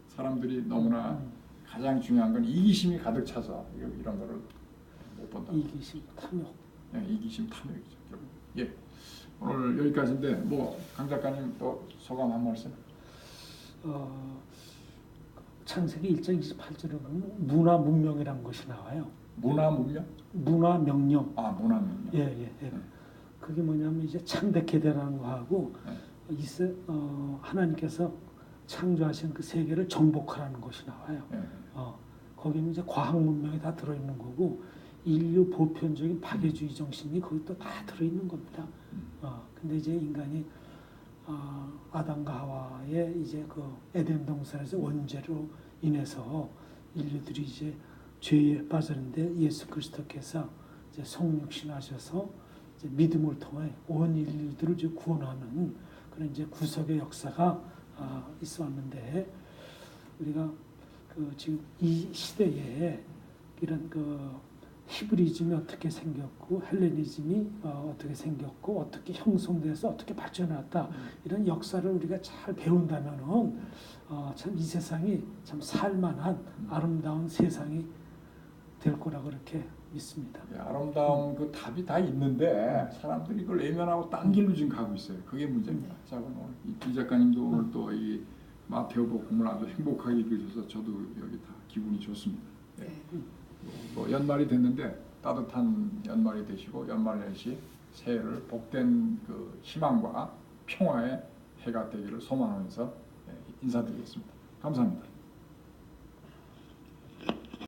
사람들이 너무나 가장 중요한 건 이기심이 가득 차서 이런 거를 못 본다. 이기심, 탐욕. 네, 이기심, 탐욕이죠. 결국. 예, 오늘 여기까지인데 뭐 강 작가님 또 소감 한 말씀. 창세기 1장 28절에 보면 문화 문명이라는 것이 나와요. 문화 문명? 문화 명령. 아, 문화 문명. 예. 그게 뭐냐면 이제 창백해 되라는 거하고 하나님께서 창조하신 그 세계를 정복하라는 것이 나와요. 거기는 이제 과학 문명이 다 들어있는 거고 인류 보편적인 파괴주의 정신이 거기 또 다 들어있는 겁니다. 근데 이제 인간이 아담과 하와의 이제 그 에덴 동산에서 원죄로 인해서 인류들이 이제 죄에 빠졌는데 예수 그리스도께서 이제 성육신하셔서 이제 믿음을 통해 온 인류들을 이제 구원하는 그런 이제 구속의 역사가 있었는데 우리가 그 지금 이 시대에 이런 그 히브리즘이 어떻게 생겼고 헬레니즘이 어떻게 생겼고 어떻게 형성돼서 어떻게 발전했다 이런 역사를 우리가 잘 배운다면은 참 이 세상이 참 살만한 아름다운 세상이 될 거라고 그렇게 믿습니다. 예, 아름다운 그 답이 다 있는데 사람들이 그걸 외면하고 딴 길로 지금 가고 있어요. 그게 문제입니다. 자, 오늘 이 작가님도 오늘 또 이 마태복음을 아주 행복하게 읽으셔서 저도 여기 다 기분이 좋습니다. 예. 뭐 연말이 됐는데 따뜻한 연말이 되시고 연말年시 새해를 복된 그 희망과 평화의 해가 되기를 소망하면서 인사드리겠습니다. 감사합니다.